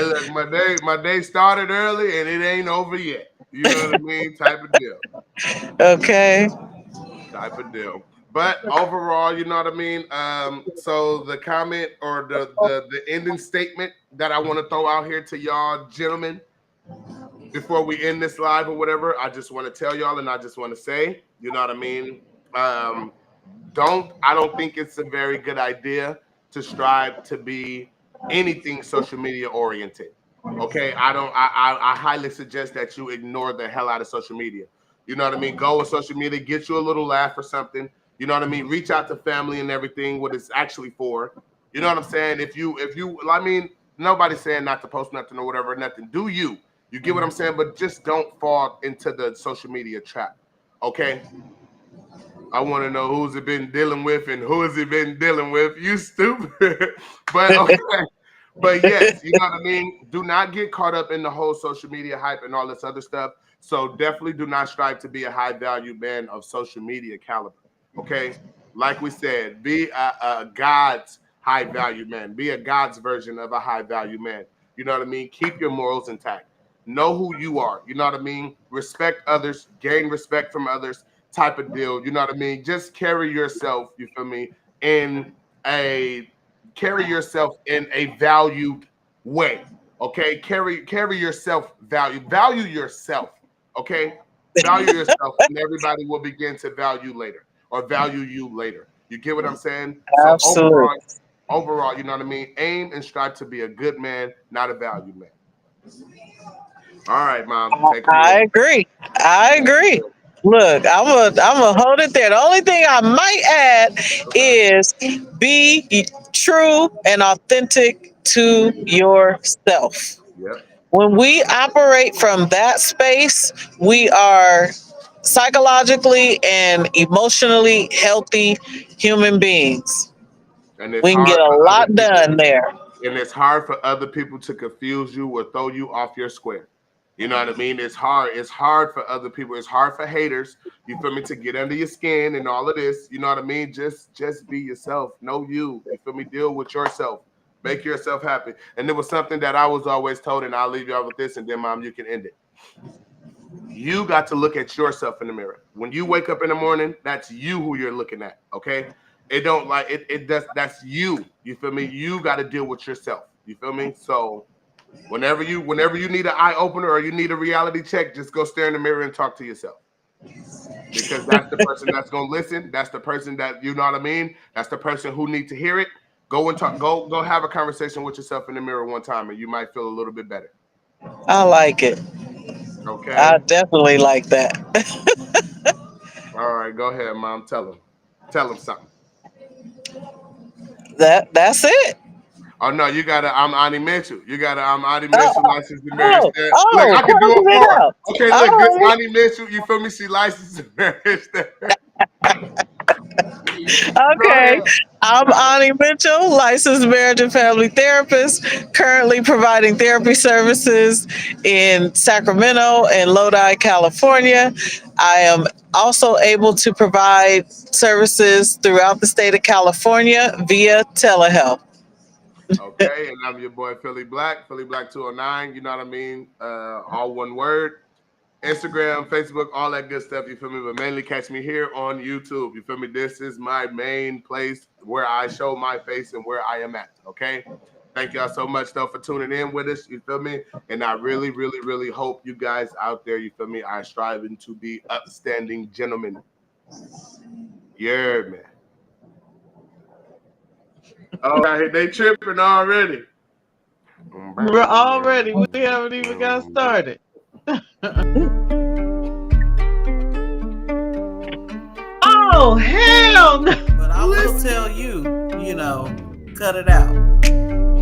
look, my day started early and it ain't over yet. You know what I mean? Type of deal. Okay. Type of deal. But overall, you know what I mean. So the comment or the ending statement that I want to throw out here to y'all, gentlemen, before we end this live or whatever, I just want to tell y'all, and I just want to say, you know what I mean. I don't think it's a very good idea to strive to be anything social media oriented. Okay, I highly suggest that you ignore the hell out of social media. You know what I mean? Go with social media, get you a little laugh or something. You know what I mean? Reach out to family and everything, what it's actually for. You know what I'm saying? I mean, nobody's saying not to post nothing or whatever, nothing. Do you? You get what I'm saying? But just don't fall into the social media trap. Okay? I want to know who's it been dealing with and who has it been dealing with. You stupid. But okay. But yes, you know what I mean? Do not get caught up in the whole social media hype and all this other stuff. So definitely do not strive to be a high value man of social media caliber. Okay? Like we said, be a God's high value man. Be a God's version of a high value man. You know what I mean? Keep your morals intact. Know who you are. You know what I mean? Respect others, gain respect from others, type of deal. You know what I mean? Just carry yourself, you feel me, in a valued way. Okay? Carry yourself value yourself. Okay? Value yourself, and everybody will begin to value later or value you later. You get what I'm saying? So Absolutely. overall, you know what I mean? Aim and strive to be a good man, not a value man. All right, mom, take it I away. agree. I agree. Look, I'm a hold it there. The only thing I might add Okay. is be true and authentic to yourself. Yep. When we operate from that space, we are psychologically and emotionally healthy human beings. And it's We can get hard a for other lot people, done there. and it's hard for other people to confuse you or throw you off your square. You know what I mean? It's hard. It's hard for other people. It's hard for haters. You feel me? To get under your skin and all of this. You know what I mean? Just be yourself. Know you. You feel me? Deal with yourself. Make yourself happy. And there was something that I was always told, and I'll leave y'all with this, and then mom, you can end it. You got to look at yourself in the mirror. When you wake up in the morning, that's you who you're looking at. Okay. It don't like it does. That's you. You feel me? You got to deal with yourself. You feel me? So whenever you need an eye opener or you need a reality check, just go stare in the mirror and talk to yourself. Because that's the person that's gonna listen. That's the person that, you know what I mean? That's the person who needs to hear it. Go and talk, go have a conversation with yourself in the mirror one time and you might feel a little bit better. I like it. Okay. I definitely like that. All right, go ahead, Mom. Tell him something. That's it. Oh no, you gotta. I'm Ani Mitchell. You gotta. I'm Ani Mitchell, licensed in marriage. Look, I can do it more. Okay, look, this Ani Mitchell. You feel me? She licensed in marriage. Okay, I'm Ani Mitchell, licensed marriage and family therapist, currently providing therapy services in Sacramento and Lodi, California. I am also able to provide services throughout the state of California via telehealth. Okay, and I'm your boy Philly Black 209. You know what I mean? All one word. Instagram, Facebook, all that good stuff. You feel me? But mainly catch me here on YouTube. You feel me? This is my main place where I show my face and where I am at. Okay. Thank y'all so much though for tuning in with us. You feel me? And I really, really, really hope you guys out there, you feel me, are striving to be upstanding gentlemen. Yeah, man. All right, they tripping already. We're already. We haven't even got started. Oh, hell no. But I will tell you, cut it out.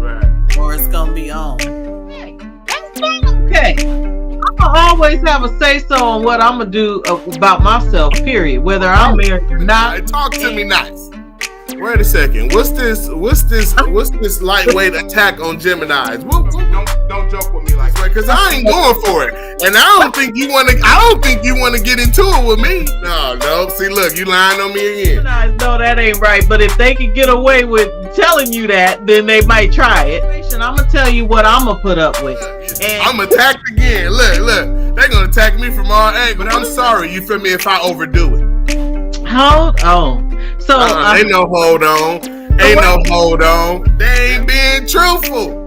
Right. Or it's going to be on. Hey, that's okay. I'm going to always have a say-so on what I'm going to do about myself, period. Whether I'm married or not. Talk to me nice. Wait a second. What's this lightweight attack on Geminis? Don't joke with me like that, because I ain't going for it. And I don't think you want to get into it with me. No. See, look, you lying on me again. No, that ain't right. But if they can get away with telling you that, then they might try it. I'm gonna tell you what I'm gonna put up with. And I'm attacked again. Look. They're gonna attack me from all angles. But I'm sorry, you feel me, if I overdo it. Hold on. So ain't no hold on. Ain't no hold on. They ain't being truthful.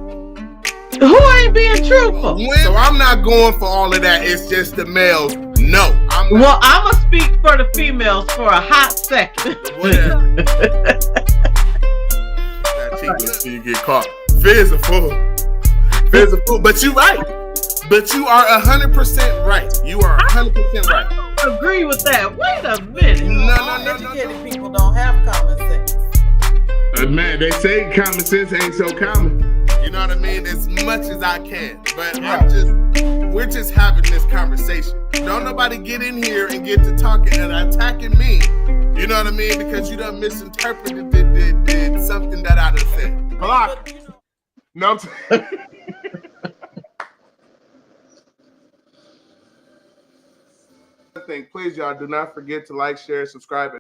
Who ain't being truthful? So I'm not going for all of that. It's just the males. No. I'm gonna speak for the females for a hot second. Whatever. Until you get caught. Fizz a fool. But you're right. But you are 100% right. You are 100% right. I don't agree with that. Wait a minute. No. Educated people don't have common sense. Man, they say common sense ain't so common. You know what I mean? As much as I can. But we're just having this conversation. Don't nobody get in here and get to talking and attacking me. You know what I mean? Because you done misinterpreted did something that I done said. Block. No. Please, y'all, do not forget to like, share, subscribe.